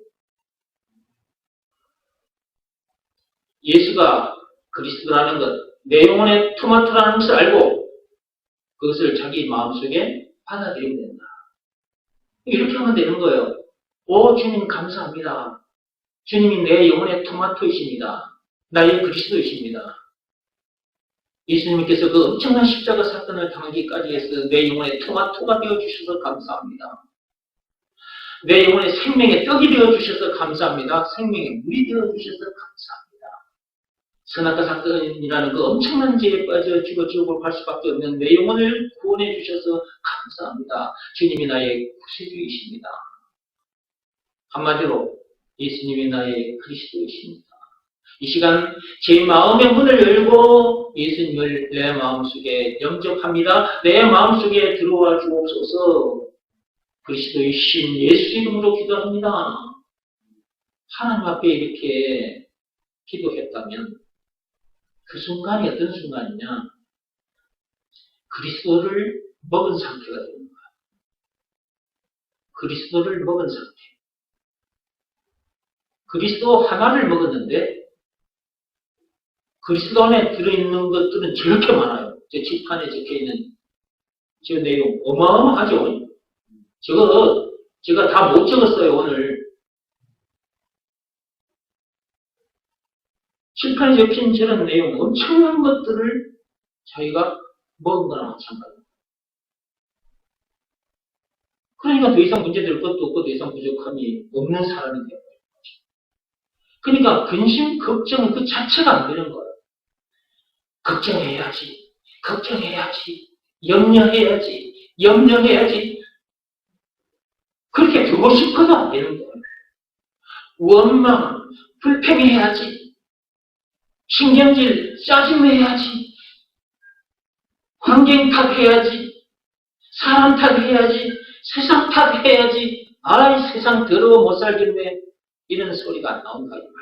예수가 그리스도라는 것, 내 영혼의 토마토라는 것을 알고 그것을 자기 마음속에 받아들이면 된다. 이렇게 하면 되는 거예요. 오, 주님 감사합니다. 주님이 내 영혼의 토마토이십니다. 나의 그리스도이십니다. 예수님께서 그 엄청난 십자가 사건을 당하기까지 해서 내 영혼의 토마토가 되어주셔서 감사합니다. 내 영혼의 생명의 떡이 되어주셔서 감사합니다. 생명의 물이 되어주셔서 감사합니다. 선악과 사건이라는 그 엄청난 죄에 빠져 죽어 지옥을 갈 수밖에 없는 내 영혼을 구원해 주셔서 감사합니다. 주님이 나의 구세주이십니다. 한마디로 예수님이 나의 그리스도이십니다. 이 시간 제 마음의 문을 열고 예수님을 내 마음속에 영접합니다. 내 마음속에 들어와 주옵소서. 그리스도의 신 예수 이름으로 기도합니다. 하나님 앞에 이렇게 기도했다면 그 순간이 어떤 순간이냐? 그리스도를 먹은 상태가 되는 거야. 그리스도를 먹은 상태. 그리스도 하나를 먹었는데 그리스도 안에 들어있는 것들은 저렇게 많아요. 저 칠판에 적혀있는 저 내용 어마어마하죠. 저거 제가 다 못 적었어요. 오늘 칠판에 적힌 저런 내용 엄청난 것들을 자기가 먹은 거나 마찬가지입니다. 그러니까 더 이상 문제될 것도 없고 더 이상 부족함이 없는 사람이 되는 거죠. 그러니까 근심, 걱정 그 자체가 안 되는 거예요. 걱정해야지, 걱정해야지, 염려해야지. 그렇게 두고 싶어도 안 되는 거예요. 원망, 불평해야지, 신경질, 짜증내야지, 환경 탓해야지, 사람 탓해야지, 세상 탓해야지, 아이 세상 더러워 못 살겠네, 이런 소리가 안 나온다 이 말이에요.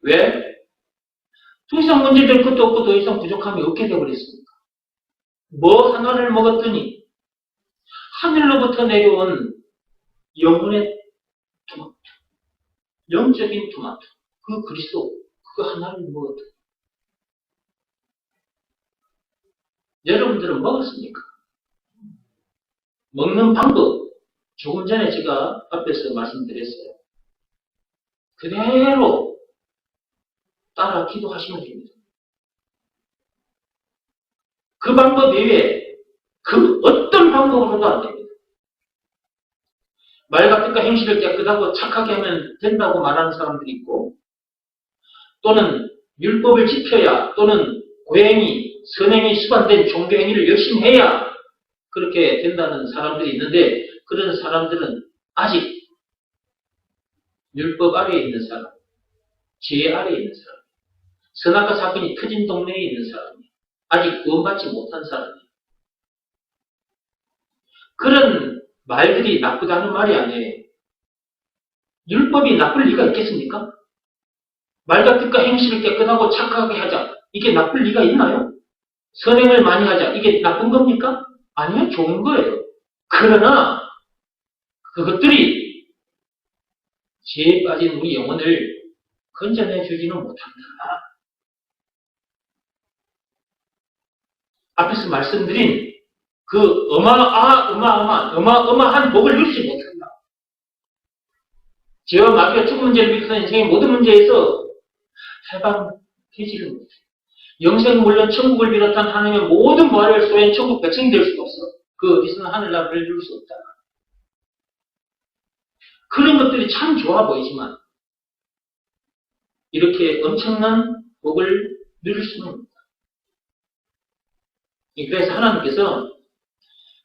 왜? 더 이상 문제될 것도 없고 더 이상 부족함이 없게 되어버렸습니다. 뭐 하나를 먹었더니 하늘로부터 내려온 영혼의 토마토, 영적인 토마토, 그 그리스도, 그거 하나를 먹었더니 여러분들은 먹었습니까? 먹는 방법, 조금 전에 제가 앞에서 말씀드렸어요. 그대로 따라 기도하시면 됩니다. 그 방법 외에 그 어떤 방법으로도 안 됩니다. 말과 뜻과 행실을 깨끗하고 착하게 하면 된다고 말하는 사람들이 있고, 또는 율법을 지켜야, 또는 고행이, 선행이 수반된 종교행위를 열심히 해야 그렇게 된다는 사람들이 있는데, 그런 사람들은 아직 율법 아래에 있는 사람, 지혜 아래에 있는 사람, 선악과 사건이 터진 동네에 있는 사람이 아직 구원받지 못한 사람이에요. 그런 말들이 나쁘다는 말이 아니에요. 율법이 나쁠 리가 있겠습니까? 말과 뜻과 행실을 깨끗하고 착하게 하자. 이게 나쁠 리가 있나요? 선행을 많이 하자. 이게 나쁜 겁니까? 아니요, 좋은 거예요. 그러나 그것들이 죄에 빠진 우리 영혼을 건져내 주지는 못합니다. 앞에서 말씀드린 그 어마어마한 복을 누리지 못한다. 죄와 마귀와 죽음 문제를 비롯한 인생의 모든 문제에서 해방되지를 못해. 영생 물론 천국을 비롯한 하나님의 모든 부활을 소유한 천국 백성이 될 수가 없어. 그 어디서는 하늘나라를 이룰 수 없다. 그런 것들이 참 좋아 보이지만 이렇게 엄청난 복을 누릴 수는 없다. 그래서 하나님께서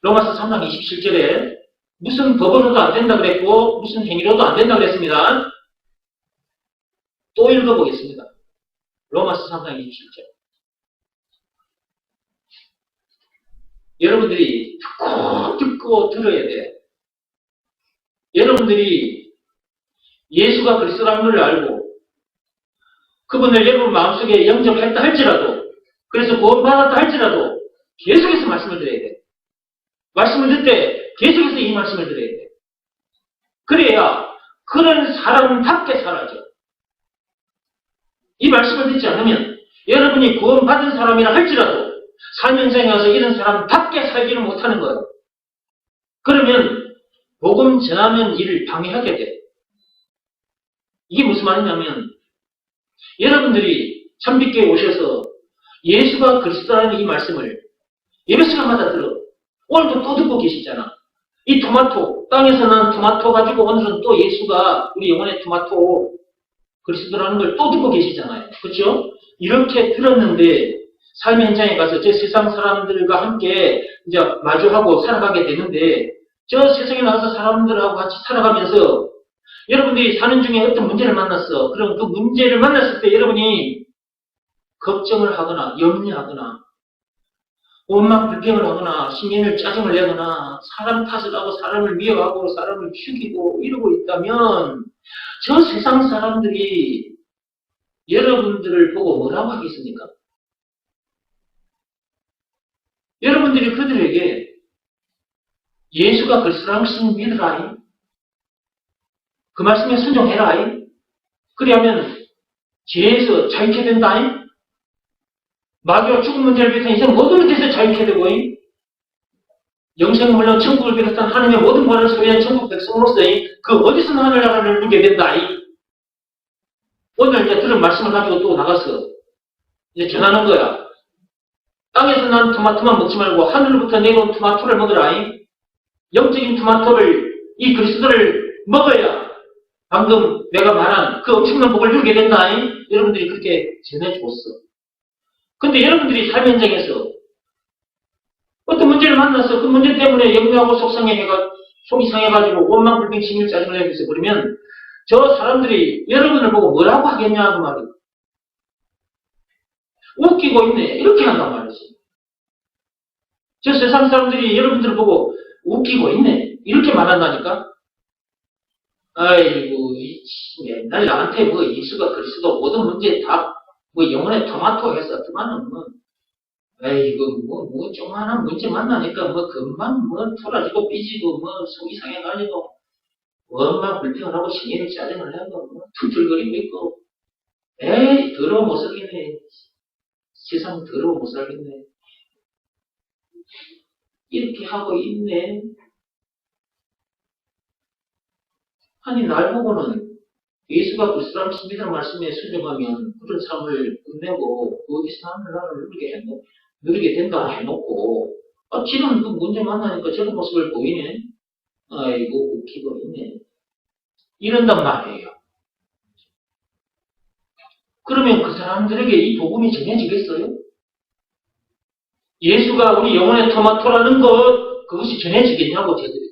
로마서 3장 27절에 무슨 법으로도 안 된다 그랬고 무슨 행위로도 안 된다 그랬습니다. 또 읽어보겠습니다. 로마서 3장 27절. 여러분들이 듣고 들어야 돼. 여러분들이 예수가 그리스도라는 걸 알고 그분을 여러분 마음속에 영접했다 할지라도 그래서 구원받았다 할지라도 계속해서 말씀을 드려야 돼. 말씀을 듣을 때 계속해서 이 말씀을 드려야 돼. 그래야 그런 사람답게 살아죠. 이 말씀을 듣지 않으면 여러분이 구원받은 사람이라 할지라도 삶 현장에 와서 이런 사람답게 살지는 못하는 거예요. 그러면 복음 전하는 일을 방해하게 돼. 이게 무슨 말이냐면 여러분들이 참빛교회에 오셔서 예수가 그리스도라는 이 말씀을 예배 시간마다 들어. 오늘도 또 듣고 계시잖아. 이 토마토, 땅에서 난 토마토 가지고 오늘은 또 예수가 우리 영혼의 토마토 그리스도라는 걸 또 듣고 계시잖아요. 그렇죠? 이렇게 들었는데 삶 현장에 가서 저 세상 사람들과 함께 이제 마주하고 살아가게 되는데 저 세상에 나가서 사람들하고 같이 살아가면서 여러분들이 사는 중에 어떤 문제를 만났어. 그럼 그 문제를 만났을 때 여러분이 걱정을 하거나 염려하거나 원망 불평을 하거나 신경을 짜증을 내거나 사람 탓을 하고 사람을 미워하고 사람을 죽이고 이러고 있다면 저 세상 사람들이 여러분들을 보고 뭐라고 하겠습니까? 여러분들이 그들에게 예수가 그리스도라는 것을 믿으라이. 그 말씀에 순종해라이. 그리하면 죄에서 자유케 된다이. 마귀와 죽음 문제를 비롯한 인생 모든 문제에서 자유케 되고 영생은 물론 천국을 비롯한 하나님의 모든 권한을 소유한 천국 백성으로서의 그 어디서나 하늘나라를 누리게 된다이. 오늘 이제 들은 말씀을 가지고 또 나가서 이제 전하는 거야. 땅에서 난 토마토만 먹지 말고 하늘로부터 내려온 토마토를 먹으라이. 영적인 토마토를 이 그리스도를 먹어야 방금 내가 말한 그 엄청난 복을 누리게 된다이. 여러분들이 그렇게 전해줬어. 근데 여러분들이 삶 현장에서 어떤 문제를 만나서 그 문제 때문에 염려하고 속이 상해가지고 원망 불평 신경 짜증을 내면서 그러면 저 사람들이 여러분을 보고 뭐라고 하겠냐 그 말이에요. 웃기고 있네 이렇게 한단 말이지. 저 세상 사람들이 여러분들을 보고 웃기고 있네 이렇게 말한다니까. 아이고 옛날 나한테 뭐 예수가 그리스도 모든 문제 다 뭐 영혼의 토마토 해서 그만은 뭐 에이구 뭐 조그만한 문제 만나니까 뭐 금방 뭐 돌아지고 삐지고 뭐 속이 상해가지고 원망 불평을 하고 신경을 짜증을 내고 뭐 툴툴거리고 있고 에이 더러워 못 살겠네. 세상 더러워 못 살겠네. 이렇게 하고 있네. 아니 날 보고는 예수가 그리스도라는 믿음의 말씀에 순종하면 그런 삶을 끝내고 어디서 하늘나라를 누리게 된다고 해놓고 지금 그 문제 만나니까 저런 모습을 보이네. 아이고 웃기고 있네. 이런단 말이에요. 그러면 그 사람들에게 이 복음이 전해지겠어요? 예수가 우리 영혼의 토마토라는 그것이 전해지겠냐고 제들이.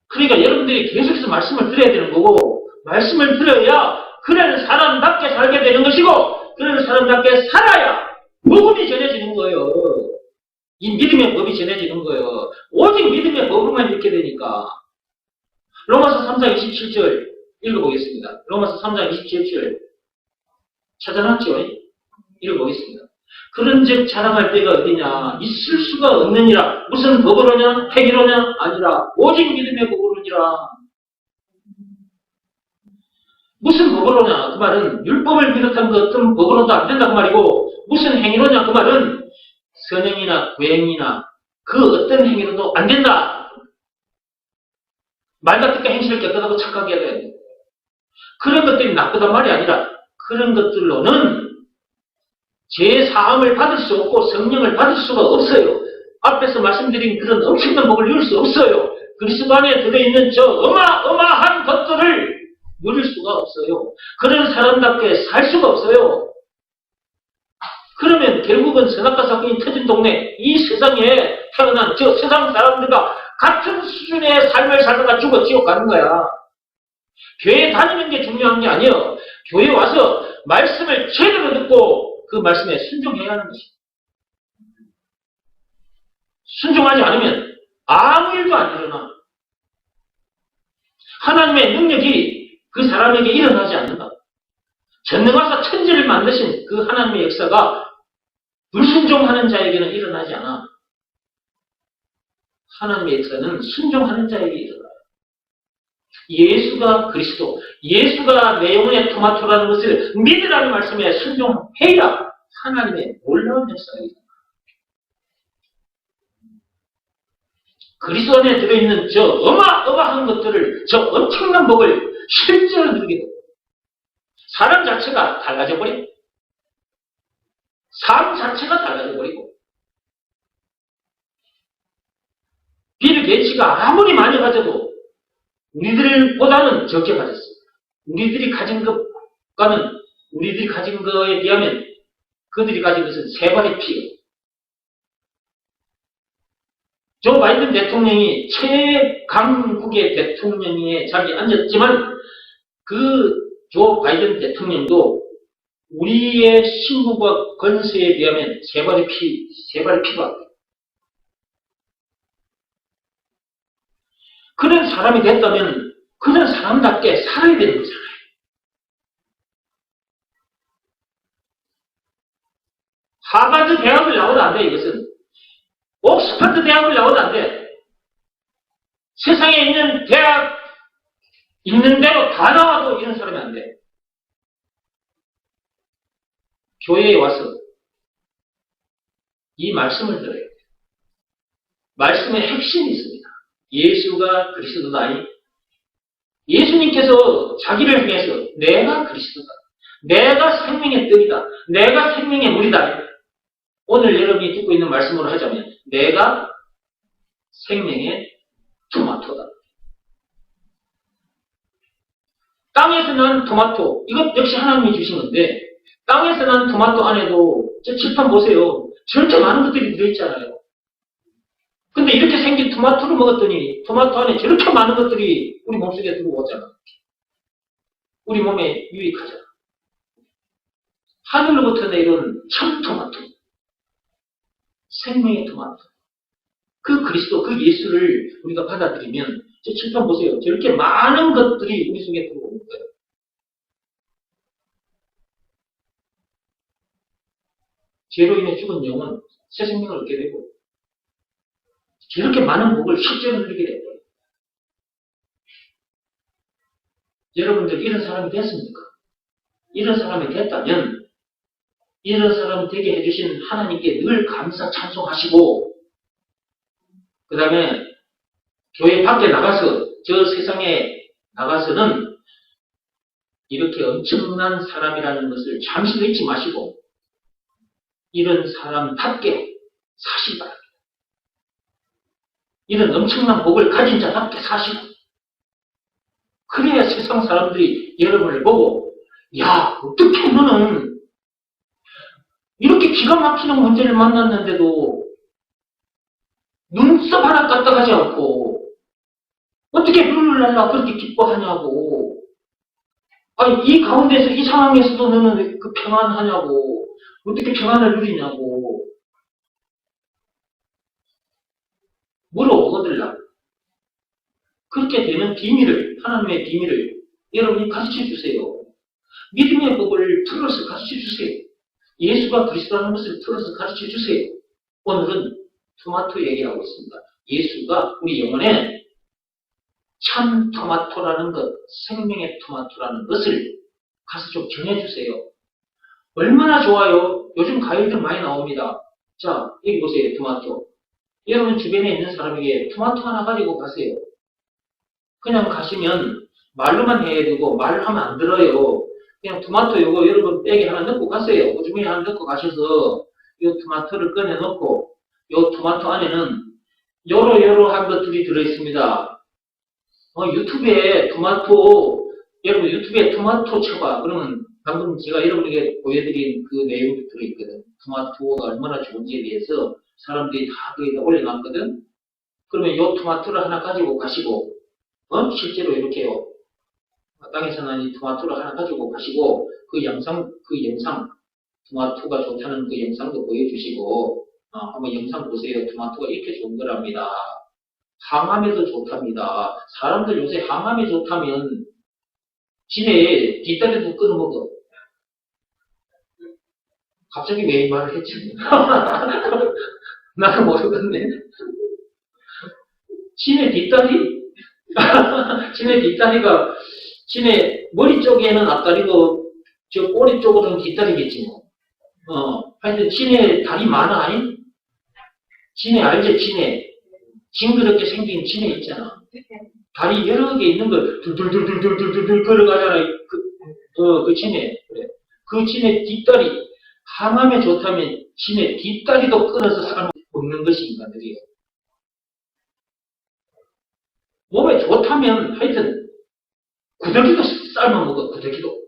그러니까 여러분들이 계속해서 말씀을 들어야 되는 거고 말씀을 들어야 그런 사람답게 살게 되는 것이고 그런 사람답게 살아야 복음이 전해지는 거예요. 이 믿음의 법이 전해지는 거예요. 오직 믿음의 법으로만 이렇게 되니까. 로마서 3장 27절 읽어보겠습니다. 로마서 3장 27절 찾아놨죠? 읽어보겠습니다. 그런즉 자랑할 때가 어디냐? 있을 수가 없느니라. 무슨 법으로냐? 행위로냐? 아니라 오직 믿음의 법으로니라. 무슨 법으로냐? 그 말은 율법을 비롯한 그 어떤 법으로도 안 된다 그 말이고 무슨 행위로냐? 그 말은 선행이나 구행이나 그 어떤 행위로도 안 된다. 말과 뜻과 행실을 깨끗하고 착하게 해야 돼. 그런 것들이 나쁘단 말이 아니라 그런 것들로는 제 사함을 받을 수 없고 성령을 받을 수가 없어요. 앞에서 말씀드린 그런 엄청난 복을 누릴 수 없어요. 그리스도 안에 들어있는 저 어마어마한 것들을 누릴 수가 없어요. 그런 사람답게 살 수가 없어요. 그러면 결국은 선악과 사건이 터진 동네, 이 세상에 태어난 저 세상 사람들과 같은 수준의 삶을 살다가 죽어 지옥 가는 거야. 교회 다니는 게 중요한 게 아니에요. 교회 와서 말씀을 제대로 듣고 그 말씀에 순종해야 하는 것이에요. 순종하지 않으면 아무 일도 안 일어나. 하나님의 능력이 그 사람에게 일어나지 않는다. 전능하사 천지를 만드신 그 하나님의 역사가 불순종하는 자에게는 일어나지 않아. 하나님의 역사는 순종하는 자에게 일어나요. 예수가 그리스도, 예수가 내 영혼의 토마토라는 것을 믿으라는 말씀에 순종해야 하나님의 놀라운 역사가 일어나요. 그리스도 안에 들어있는 저 어마어마한 것들을, 저 엄청난 복을 실제로 누리게 됩니다. 사람 자체가 달라져 버리고, 삶 자체가 달라져 버리고, 빌 게이츠가 아무리 많이 가져도 우리들보다는 적게 가졌어요. 우리들이 가진 것과는, 우리들이 가진 것에 비하면 그들이 가진 것은 세 발의 피예요. 조 바이든 대통령이 최강국의 대통령에 자리에 앉았지만 그 조 바이든 대통령도 우리의 신부와 권세에 비하면 세 발의 피도 안 돼요. 그런 사람이 됐다면 그런 사람답게 살아야 되는 거잖아요. 하버드 대학을 나오도 안 돼, 이것은. 옥스퍼드 대학을 나오도 안 돼. 세상에 있는 대학 있는 대로 다 나와도 이런 사람이 안 돼. 교회에 와서 이 말씀을 들어야 돼. 말씀의 핵심이 있습니다. 예수가 그리스도다. 예수님께서 자기를 향해서 내가 그리스도다. 내가 생명의 떡이다. 내가 생명의 물이다. 오늘 여러분이 듣고 있는 말씀으로 하자면 내가 생명의 토마토다. 땅에서 난 토마토, 이것 역시 하나님이 주신 건데 땅에서 난 토마토 안에도 저 칠판 보세요. 저렇게 많은 것들이 들어있잖아요. 근데 이렇게 생긴 토마토를 먹었더니 토마토 안에 저렇게 많은 것들이 우리 몸속에 들어오잖아. 우리 몸에 유익하잖아. 하늘로부터 내려온 참 토마토. 생명의 토마토. 그 그리스도, 그 예수를 우리가 받아들이면 저 칠판 보세요. 저렇게 많은 것들이 우리 속에 들어오는 거예요. 죄로 인해 죽은 영은 새 생명을 얻게 되고 저렇게 많은 복을 실제로 누리게 되고요. 여러분들 이런 사람이 됐습니까? 이런 사람이 됐다면 이런 사람 되게 해주신 하나님께 늘 감사 찬송하시고 그 다음에 교회 밖에 나가서 저 세상에 나가서는 이렇게 엄청난 사람이라는 것을 잠시도 잊지 마시고 이런 사람답게 사시기 바랍니다. 이런 엄청난 복을 가진 자답게 사시고 그래야 세상 사람들이 여러분을 보고 야 어떻게 너는 이렇게 기가 막히는 문제를 만났는데도 눈썹 하나 까딱하지 않고 어떻게 룰랄라 그렇게 기뻐하냐고. 아니 이 가운데서 이 상황에서도 너는 그 평안하냐고. 어떻게 평안을 누리냐고 물어보거들라. 그렇게 되는 비밀을, 하나님의 비밀을 여러분이 가르쳐 주세요. 믿음의 법을 틀어서 가르쳐 주세요. 예수가 그리스도라는 것을 틀어서 가르쳐 주세요. 오늘은 토마토 얘기하고 있습니다. 예수가 우리 영혼에 참 토마토라는 것, 생명의 토마토라는 것을 가서 좀 전해주세요. 얼마나 좋아요. 요즘 과일들 많이 나옵니다. 자, 여기 보세요. 토마토. 여러분 주변에 있는 사람에게 토마토 하나 가지고 가세요. 그냥 가시면 말로만 해야 되고 말을 하면 안 들어요. 그냥 토마토 요거 여러분 백에 하나 넣고 가세요. 오줌에 하나 넣고 가셔서 요 토마토를 꺼내 놓고 요 토마토 안에는 요러요러한 것들이 들어있습니다. 유튜브에 토마토, 여러분 유튜브에 토마토 쳐봐. 그러면 방금 제가 여러분에게 보여드린 그 내용이 들어있거든. 토마토가 얼마나 좋은지에 대해서 사람들이 다 거기다 올려놨거든. 그러면 요 토마토를 하나 가지고 가시고, 실제로 이렇게요. 땅에서 난 이 토마토를 하나 가지고 가시고, 그 영상, 토마토가 좋다는 그 영상도 보여주시고, 한번 영상 보세요. 토마토가 이렇게 좋은 거랍니다. 항암에도 좋답니다. 사람들 요새 항암에 좋다면 지네 뒷다리도 끊어먹어. 갑자기 왜 이 말을 했지? 나는 모르겠네. 지네 뒷다리? 지네 뒷다리가 지네 머리 쪽에는 앞다리고 저 꼬리 쪽으로는 뒷다리겠지 뭐. 하여튼 지네 다리 많아 아니? 지네 알지? 지네 징그럽게 생긴 지네 있잖아. 다리 여러 개 있는 걸 둘둘둘둘둘둘둘 걸어가잖아. 그 지네. 그래. 그 지네 뒷다리 항암에 좋다면 지네 뒷다리도 끊어서 삶아 먹는 것이 인간들이에요. 몸에 좋다면 하여튼 구더기도 삶아 먹어. 구더기도.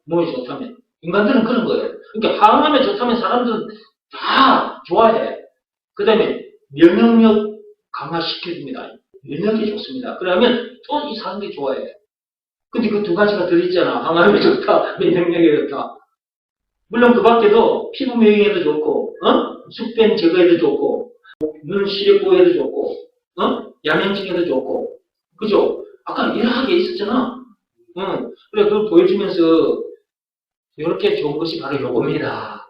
몸에 좋다면. 인간들은 그런 거예요. 그러니까 항암에 좋다면 사람들은 다 좋아해. 그 다음에 면역력 강화시켜줍니다. 면역이 좋습니다. 그러면 또 이 사람들이 좋아해. 근데 그 두 가지가 들어있잖아. 항암에 좋다, 면역력에 좋다. 물론 그 밖에도 피부 미용에도 좋고, 숙변 제거에도 좋고, 눈 시력 보호에도 좋고, 양행증에도 좋고, 그죠? 아까 여러 개 있었잖아. 그래, 그걸 보여주면서, 이렇게 좋은 것이 바로 요겁니다.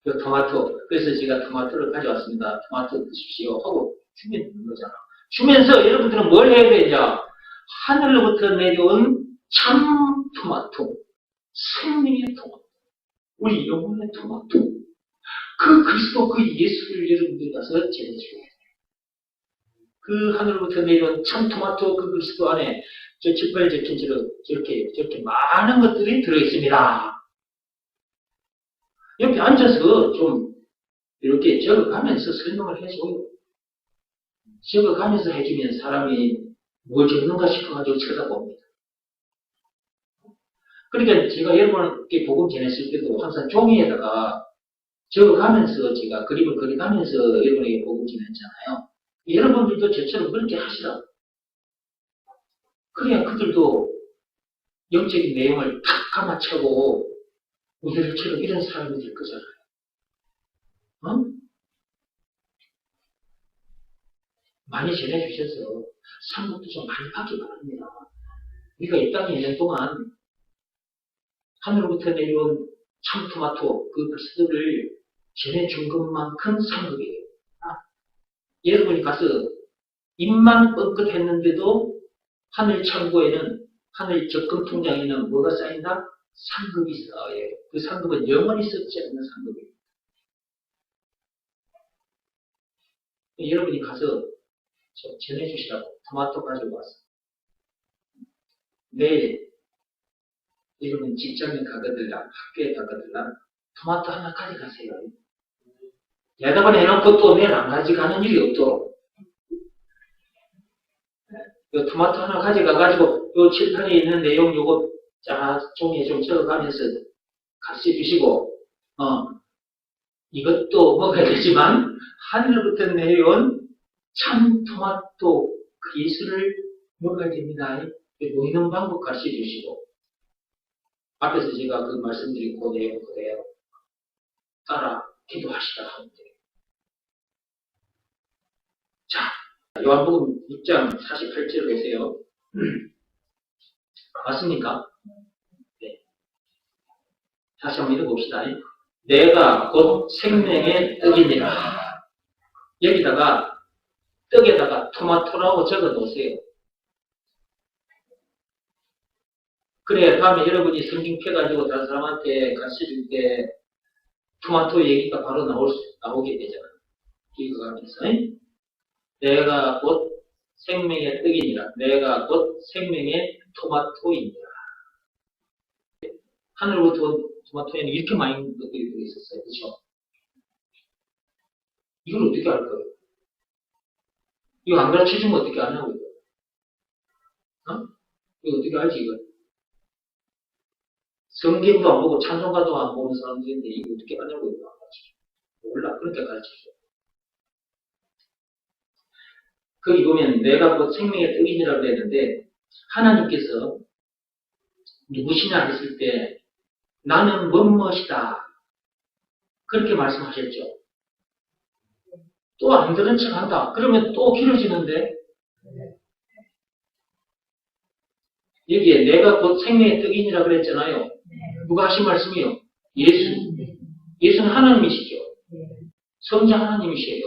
그 토마토. 그래서 제가 토마토를 가져왔습니다. 토마토 드십시오. 하고 주면 되는 거잖아. 주면서 여러분들은 뭘 해야 되냐? 하늘로부터 내려온 참 토마토. 생명의 토마토. 우리 영혼의 토마토. 그 그리스도, 그 예수를 여러분들이 가서 전해주셔야 돼요. 그 하늘로부터 내려온 참 토마토, 그 그리스도 안에 저 칠판에 적힌 저렇게 많은 것들이 들어있습니다. 옆에 앉아서 좀 이렇게 적어가면서 설명을 해줘요. 적어가면서 해주면 사람이 뭘 적는가 싶어가지고 쳐다봅니다. 그러니까 제가 여러분께 복음 전했을 때도 항상 종이에다가 적어가면서 제가 그림을 그려가면서 여러분에게 복음 전했잖아요. 여러분들도 저처럼 그렇게 하시라. 그래야 그들도 영적인 내용을 탁 감아채고 우리들처럼 이런 사람이 될 거잖아요. 많이 전해주셔서 상급도 좀 많이 받기 바랍니다. 우리가 이 땅에 있는 동안 하늘로부터 내려온 참토마토 그 그리스도를 전해준 것만큼 상급이에요. 여러분이 가서 입만 뻥끗했는데도 하늘 창고에는 하늘 적금 통장에는 뭐가 쌓인다? 상급이 쌓여요. 그 상급은 영원히 썩지 않는 상급이에요. 여러분이 가서 전해주시라고 토마토 가지고 왔어. 내일 여러분 직장에 가거들라 학교에 가거들라 토마토 하나 가져가세요. 대답을 해놓고 또 내일 안 가져가는 일이 없도록. 요 토마토 하나 가져가가지고 요 칠판에 있는 내용 요거 종이에 좀 적어가면서 같이 주시고 이것도 먹어야 되지만 하늘부터 내려온 참 토마토 그 예수를 먹어야 됩니다. 먹는 방법 가르쳐 주시고 앞에서 제가 그 말씀드린 그 내용 그대로 따라 기도하시다 하면 돼요. 자, 요한복음 6장 48절 보세요. 맞습니까? 네. 다시 한번 읽어봅시다. 내가 곧 생명의 떡이니라. 여기다가 떡에다가 토마토라고 적어 놓으세요. 그래, 다음에 여러분이 성경 펴가지고 다른 사람한테 가르쳐 줄 때 토마토 얘기가 바로 나오게 되잖아. 이거가면서 내가 곧 생명의 떡이니라. 내가 곧 생명의 토마토이니라. 하늘로부터 토마토에는 이렇게 많은 것들이 들어있었어요. 그렇죠? 이걸 어떻게 알 거예요? 이거 안 가르쳐주면 어떻게 아냐고, 이거. 어? 이거 어떻게 알지, 이거? 성경도 안 보고 찬송가도 안 보는 사람들인데 이거 어떻게 아냐고, 이거 안 가르쳐줘. 몰라. 그러니까 가르쳐줘. 거기 보면 내가 곧 생명의 떡이니라 그랬는데 하나님께서 누구시냐 했을 때 나는 뭐뭐이다. 그렇게 말씀하셨죠. 또 안 들은 척 한다. 그러면 또 길어지는데 여기에 내가 곧 생명의 떡이니라 그랬잖아요. 누가 하신 말씀이요? 예수. 예수는 하나님이시죠. 성자 하나님이시에요.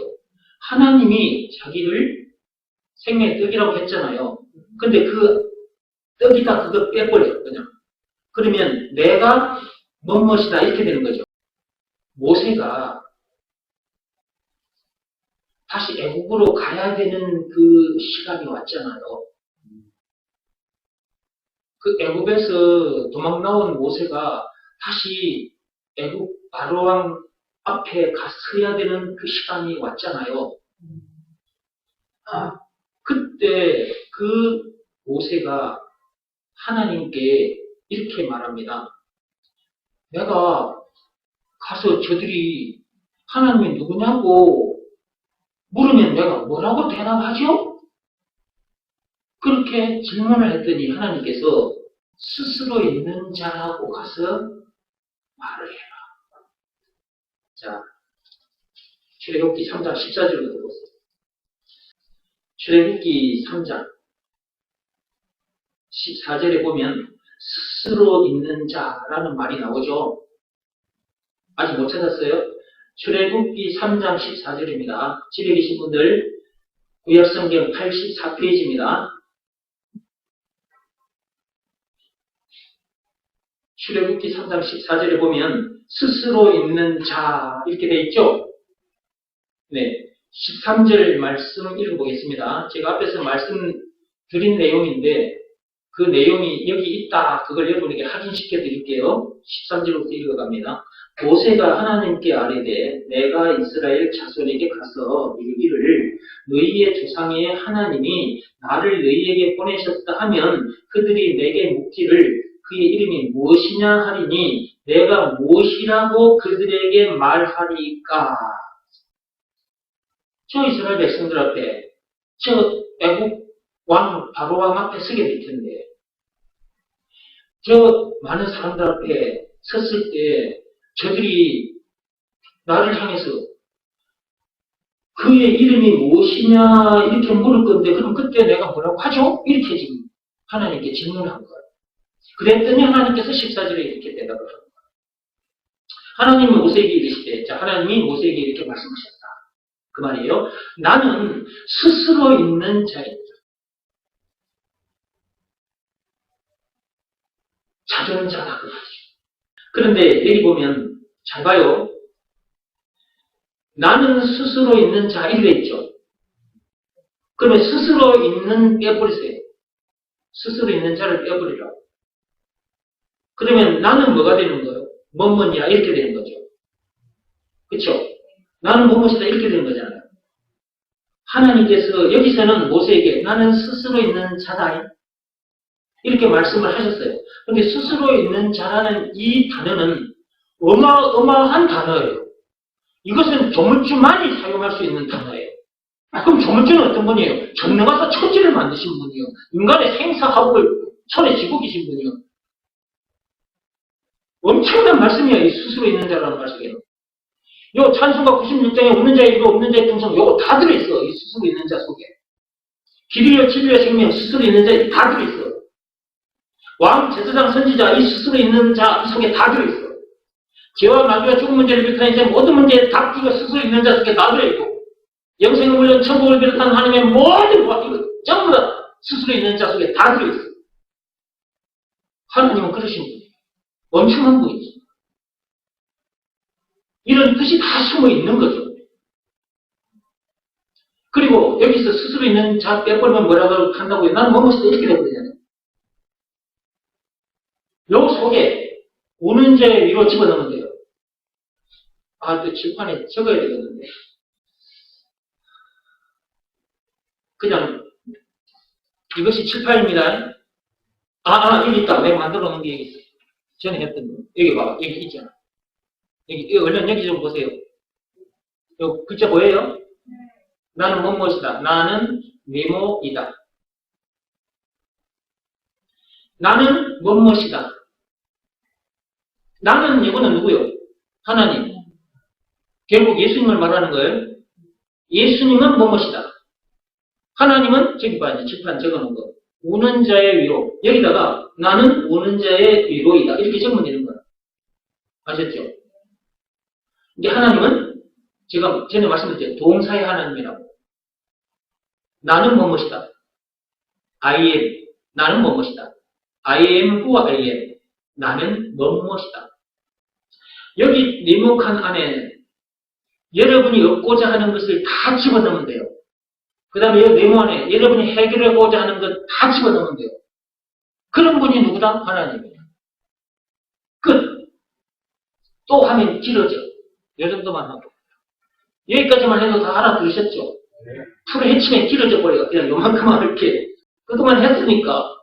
하나님이 자기를 생명의 떡이라고 했잖아요. 근데 그 떡이다 그거 빼버려요. 그냥. 그러면 내가 뭐뭐이다 이렇게 되는 거죠. 모세가 다시 애국으로 가야 되는 그 시간이 왔잖아요. 그 애국에서 도망 나온 모세가 다시 애국 바로왕 앞에 갔어야 되는 그 시간이 왔잖아요. 그때 그 모세가 하나님께 이렇게 말합니다. 내가 가서 저들이 하나님이 누구냐고 물으면 내가 뭐라고 대답하죠? 그렇게 질문을 했더니 하나님께서 스스로 있는 자라고 가서 말을 해라. 자, 출애굽기 3장 14절로 보세요. 출애굽기 3장 14절에 보면 스스로 있는 자라는 말이 나오죠. 아직 못 찾았어요? 출애굽기 3장 14절입니다. 집에 계신 분들 구약성경 84페이지입니다. 출애굽기 3장 14절에 보면 스스로 있는 자 이렇게 되어 있죠? 네, 13절 말씀 읽어보겠습니다. 제가 앞에서 말씀드린 내용인데 그 내용이 여기 있다. 그걸 여러분에게 확인시켜 드릴게요. 13절부터 읽어갑니다. 모세가 하나님께 아뢰되 내가 이스라엘 자손에게 가서 이르기를 너희의 조상의 하나님이 나를 너희에게 보내셨다 하면 그들이 내게 묻기를 그의 이름이 무엇이냐 하리니 내가 무엇이라고 그들에게 말하리까? 저 이스라엘 백성들 앞에 저 애국 왕 바로왕 앞에 서게 될 텐데 저 많은 사람들 앞에 섰을 때 저들이 나를 향해서 그의 이름이 무엇이냐 이렇게 물을 건데 그럼 그때 내가 뭐라고 하죠? 이렇게 지금 하나님께 질문한 거예요. 그랬더니 하나님께서 14절에 이렇게 대답을 합니다. 하나님은 모세에게 이르시되 하나님이 모세에게 이렇게 말씀하셨다. 그 말이에요. 나는 스스로 있는 자입니다. 자존자다 그 말이죠. 그런데 여기 보면 잘 봐요. 나는 스스로 있는 자 이래 있죠. 그러면 스스로 있는 빼버리세요. 스스로 있는 자를 빼버리라고. 그러면 나는 뭐가 되는 거예요? 뭐뭐냐 이렇게 되는 거죠. 그렇죠? 나는 뭐뭐이다 이렇게 되는 거잖아요. 하나님께서 여기서는 모세에게 나는 스스로 있는 자다 이렇게 말씀을 하셨어요. 그런데 스스로 있는 자라는 이 단어는 어마어마한 단어예요. 이것은 조물주만이 사용할 수 있는 단어예요. 그럼 조물주는 어떤 분이에요? 전능하사 천지를 만드신 분이요. 인간의 생사합을 손에 쥐고 계신 분이요. 엄청난 말씀이에요. 이 스스로 있는 자라는 말씀이에요. 요 찬송가 96장에 없는 자의 이루 없는 자의 충성 요거 다 들어있어. 이 스스로 있는 자 속에. 길이요 진리요 생명 스스로 있는 자 다 들어있어. 왕 제사장 선지자 이 스스로 있는 자 이 속에 다 들어있어. 죄와 마귀와 죽은 문제를 비롯한 이제 모든 문제의 답기가 스스로 있는 자 속에 다 들어있고 영생을 물론 천국을 비롯한 하나님의 모든 것 이거 전부 다 스스로 있는 자 속에 다 들어있어. 하나님은 그러신 분이에요. 엄청난 분이지. 이런 뜻이 다 숨어 있는 거죠. 그리고 여기서 스스로 있는 자 빼버리면 뭐라고 한다고요? 나는 뭐뭐시다 이렇게 되거든요. 요 속에 우는 자의 위로 집어넣으면 돼요. 아, 또 칠판에 적어야 되겠는데. 그냥 이것이 칠판입니다. 여기 있다. 내가 만들어 놓은 게 여기 있어. 전에 했던 거. 여기 봐봐. 여기 있잖아. 여기 얼른 여기 좀 보세요. 요 글자 보여요? 나는 뭐뭐시다. 나는 메모이다. 나는 뭐뭐시다. 나는 이거는 누구요? 하나님. 결국 예수님을 말하는 거예요. 예수님은 뭐뭐시다. 하나님은 저기 봐 이제 칠판 적어놓은 거. 우는 자의 위로. 여기다가 나는 우는 자의 위로이다. 이렇게 적으면 되는 거야. 아셨죠? 이게 하나님은 제가 전에 말씀드렸죠. 동사의 하나님이라고. 나는 뭐뭐시다. I am. 나는 뭐뭐시다. I am who I am. 나는 뭐뭐시다. 여기 네모칸 안에 여러분이 얻고자 하는 것을 다 집어넣으면 돼요. 그 다음에 여기 네모 안에 여러분이 해결하고자 하는 것 다 집어넣으면 돼요. 그런 분이 누구다? 하나님이에요. 끝. 또 하면 길어져. 이 정도만 하고. 여기까지만 해도 다 알아들으셨죠? 풀을 헤치면 길어져 버려요. 그냥 요만큼만 이렇게. 그동안 했으니까.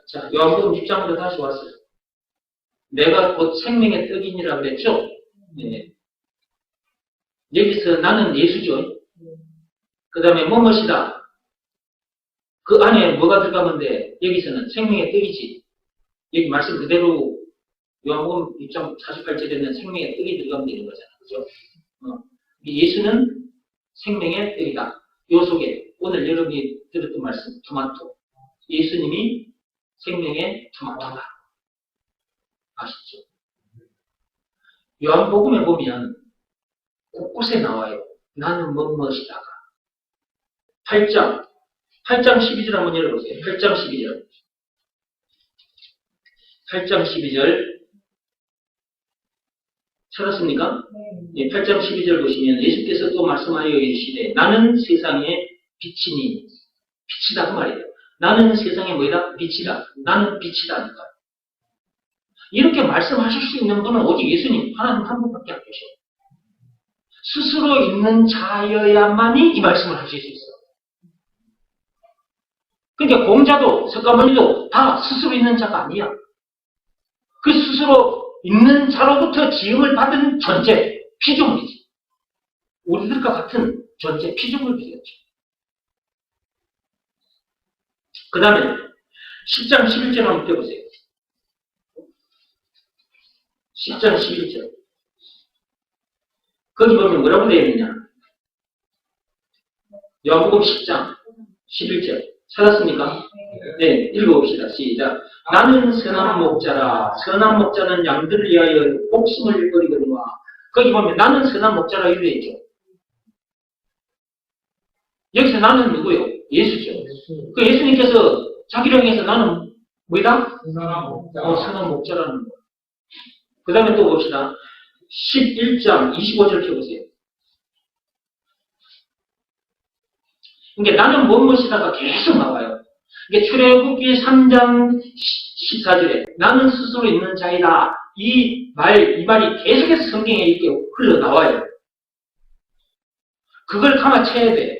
자, 요한복음 6장으로 다시 왔어요. 내가 곧 생명의 떡이니라 그랬죠? 네. 여기서 나는 예수죠. 그 다음에 뭐뭐시다. 그 안에 뭐가 들어가면 돼? 여기서는 생명의 떡이지. 여기 말씀 그대로 요한복음 6장 48절에는 생명의 떡이 들어가면 되는 거잖아. 그죠? 예수는 생명의 떡이다. 요 속에 오늘 여러분이 들었던 말씀, 토마토. 예수님이 생명의 토마토다. 아시죠? 요한복음에 보면 곳곳에 나와요. 나는 뭐뭐시다가. 8장 12절 한번 열어보세요. 8장 12절. 8장 12절. 찾았습니까? 네. 8장 12절 보시면 예수께서 또 말씀하여 이르시되 나는 세상의 빛이니. 빛이다 그 말이에요. 나는 세상의 뭐이다? 빛이다. 나는 빛이다. 이렇게 말씀하실 수 있는 분은 오직 예수님, 하나님 한 분밖에 안 계셔. 스스로 있는 자여야만이 이 말씀을 하실 수 있어. 그러니까 공자도 석가모니도 다 스스로 있는 자가 아니야. 그 스스로 있는 자로부터 지음을 받은 존재, 피조물이지. 우리들과 같은 존재, 피조물이겠죠. 그 다음에 10장 11절 한번 펴보세요. 10장 11절. 거기 보면 뭐라고 되어 있느냐? 요한복음 10장 11절. 찾았습니까? 네, 읽어봅시다. 시작. 나는 선한 목자라. 선한 목자는 양들을 위하여 목숨을 버리거니와. 거기 보면 나는 선한 목자라 이렇게 있죠. 여기서 나는 누구요? 예수죠. 그 예수님께서 자기를 향해서 나는 뭐이다? 선한 목자라는 거. 그 다음에 또 봅시다. 11장 25절 펴보세요. 이게 나는 무엇이다가 계속 나와요. 이게 출애굽기 3장 14절에 나는 스스로 있는 자이다. 이 말이 계속해서 성경에 이렇게 흘러나와요. 그걸 감아채야 돼.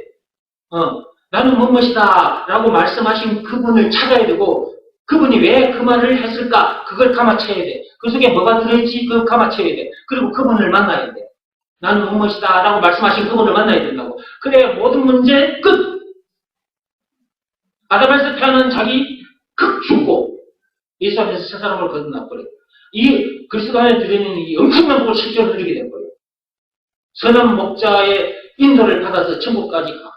나는 무엇이다 라고 말씀하신 그분을 찾아야 되고 그분이 왜 그 말을 했을까? 그걸 감아채야 돼. 그 속에 뭐가 들어있지? 그걸 감아채야 돼. 그리고 그분을 만나야 돼. 나는 무엇이다 라고 말씀하신 그분을 만나야 된다고. 그래 모든 문제 끝! 아담에서 태어난 자기 극 죽고 예수 안에서 새 사람을 거듭나버려. 이 그리스도 안에 들어있는 이 엄청난 걸 실제로 누리게 된거예요. 선한 목자의 인도를 받아서 천국까지 가.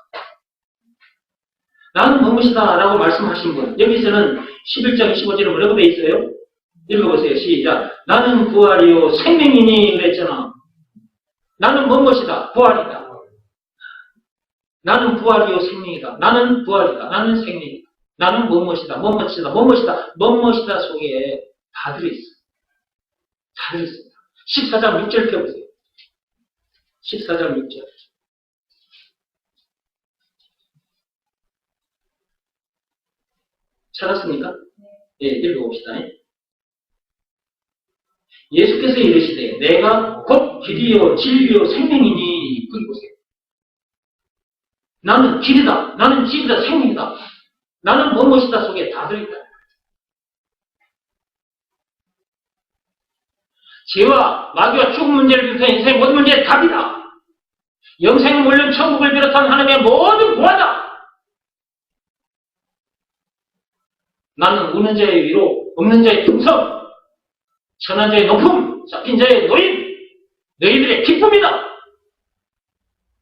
나는 무엇이다 라고 말씀하신 분. 여기서는 11장 25절에 뭐라고 되어 있어요? 읽어보세요. 시작. 나는 부활이요 생명이니 그랬잖아. 나는 무엇이다? 부활이다. 나는 부활이요 생명이다. 나는 부활이다. 나는 생명이다. 나는 무엇이다. 무엇이다. 무엇이다. 무엇이다 속에 다 들어있어. 다 들어있습니다. 14장 6절 펴보세요. 14장 6절. 찾았습니까? 예, 읽어봅시다. 예수께서 이르시되 내가 곧 길이요 진리요 생명이니. 거기 보세요. 나는 길이다. 나는 진리다. 생명이다. 나는 무엇이다 속에 다 들어있다. 죄와 마귀와 죽음 문제를 비롯한 인생의 모든 문제의 답이다. 영생은 물론 천국을 비롯한 하나님의 모든 구하다. 나는 우는 자의 위로, 없는 자의 풍성, 천한 자의 높음, 잡힌 자의 노임, 너희들의 기쁨이다.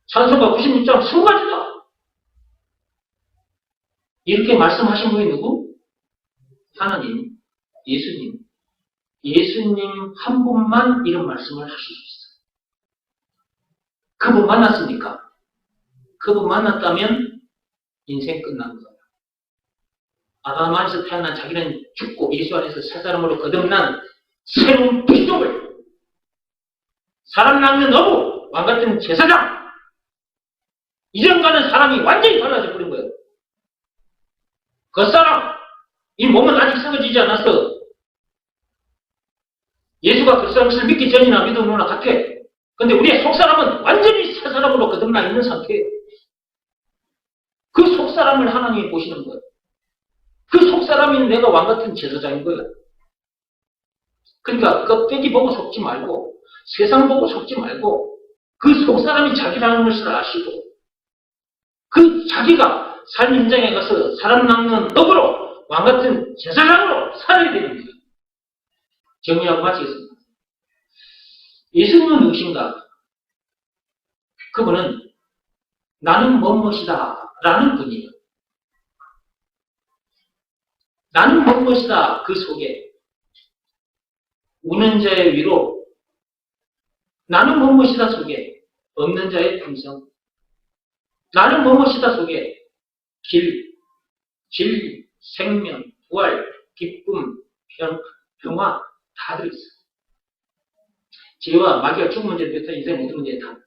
찬송가 96장 승가지다. 이렇게 말씀하신 분이 누구? 하나님, 예수님. 예수님 한 분만 이런 말씀을 하실 수 있어요. 그분 만났습니까? 그분 만났다면 인생 끝난 거예요. 아담 안에서 태어난 자기는 죽고 예수 안에서 새 사람으로 거듭난 새로운 피조물, 사람 낳는 어부, 왕같은 제사장, 이전과는 사람이 완전히 달라져 버린 거예요. 겉사람, 이 몸은 아직 썩어지지 않았어. 예수가 겉사람을 믿기 전이나 믿음 후나 같아. 근데 우리의 속사람은 완전히 새 사람으로 거듭나 있는 상태예요. 그 속사람을 하나님이 보시는 거예요. 그 속사람인 내가 왕같은 제사장인 거예요. 그러니까 껍데기 보고 속지 말고 세상 보고 속지 말고 그 속사람이 자기라는 것을 아시고 그 자기가 삶 현장에 가서 사람 낚는 업으로 왕같은 제사장으로 살아야 되는 거예요. 정리하고 마치겠습니다. 예수님은 누구신가? 그분은 나는 무엇이다 라는 분이에요. 나는 무엇이다 그 속에 우는 자의 위로, 나는 무엇이다 속에 없는 자의 품성, 나는 무엇이다 속에 길, 진리, 생명, 부활, 기쁨, 평화 다 들어있어요. 죄와 마귀와 죽음 문제를 비롯한 인생의 모든 문제에 다.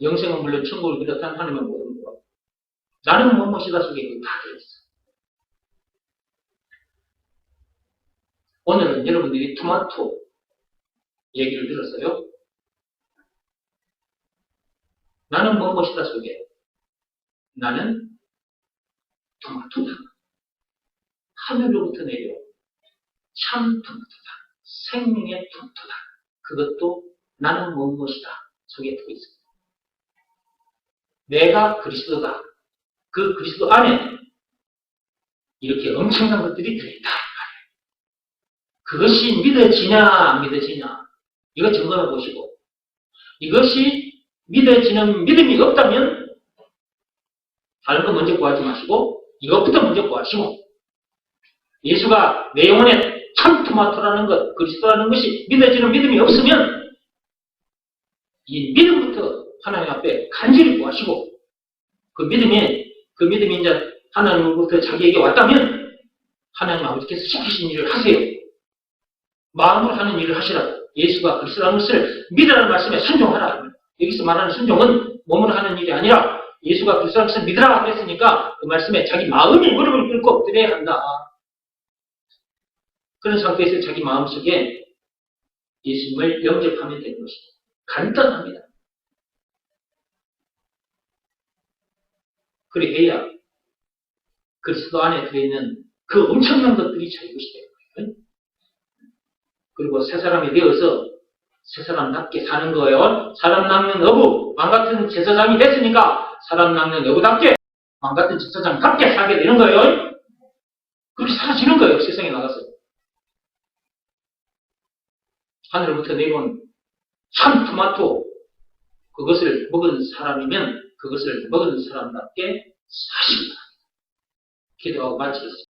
영생은 물론 천국을 비롯한 하나님의 모든 것. 나는 무엇이다 속에 다 들어있어요. 오늘은 여러분들이 토마토 얘기를 들었어요. 나는 무엇이다 속에 나는 토마토다. 하늘로부터 내려 참 토마토다. 생명의 토마토다. 그것도 나는 무엇이다 속에 들어있습니다. 내가 그리스도다. 그 그리스도 안에 이렇게 엄청난 것들이 들어있다. 그것이 믿어지냐 안 믿어지냐 이거 점검해 보시고 이것이 믿어지는 믿음이 없다면 다른 거 먼저 구하지 마시고 이것부터 먼저 구하시고 예수가 내 영혼에 참 토마토라는 것, 그리스도라는 것이 믿어지는 믿음이 없으면 이 믿음부터 하나님 앞에 간절히 구하시고 그 믿음이 이제 하나님으로부터 자기에게 왔다면 하나님 아버지께서 시키신 일을 하세요. 마음으로 하는 일을 하시라고. 예수가 그리스도라는 것을 믿으라는 말씀에 순종하라. 여기서 말하는 순종은 몸으로 하는 일이 아니라 예수가 그리스도라는 것을 믿으라 그랬으니까 그 말씀에 자기 마음이 무릎을 꿇고 엎드려야 한다. 그런 상태에서 자기 마음속에 예수님을 영접하면 되는 것입니다. 간단합니다. 그래 해야 그리스도 안에 들어있는 그 엄청난 것들이 자기 것이 되는 거예요. 그리고 새 사람이 되어서 새 사람답게 사는 거예요. 사람 낚는 어부, 왕같은 제사장이 됐으니까 사람 낚는 어부답게, 왕같은 제사장답게 살게 되는 거예요. 그렇게 살아지는 거예요. 세상에 나가서. 하늘로부터 내려온 참 토마토, 그것을 먹은 사람이면 그것을 먹은 사람답게 사십니다. 기도하고 마치겠습니다.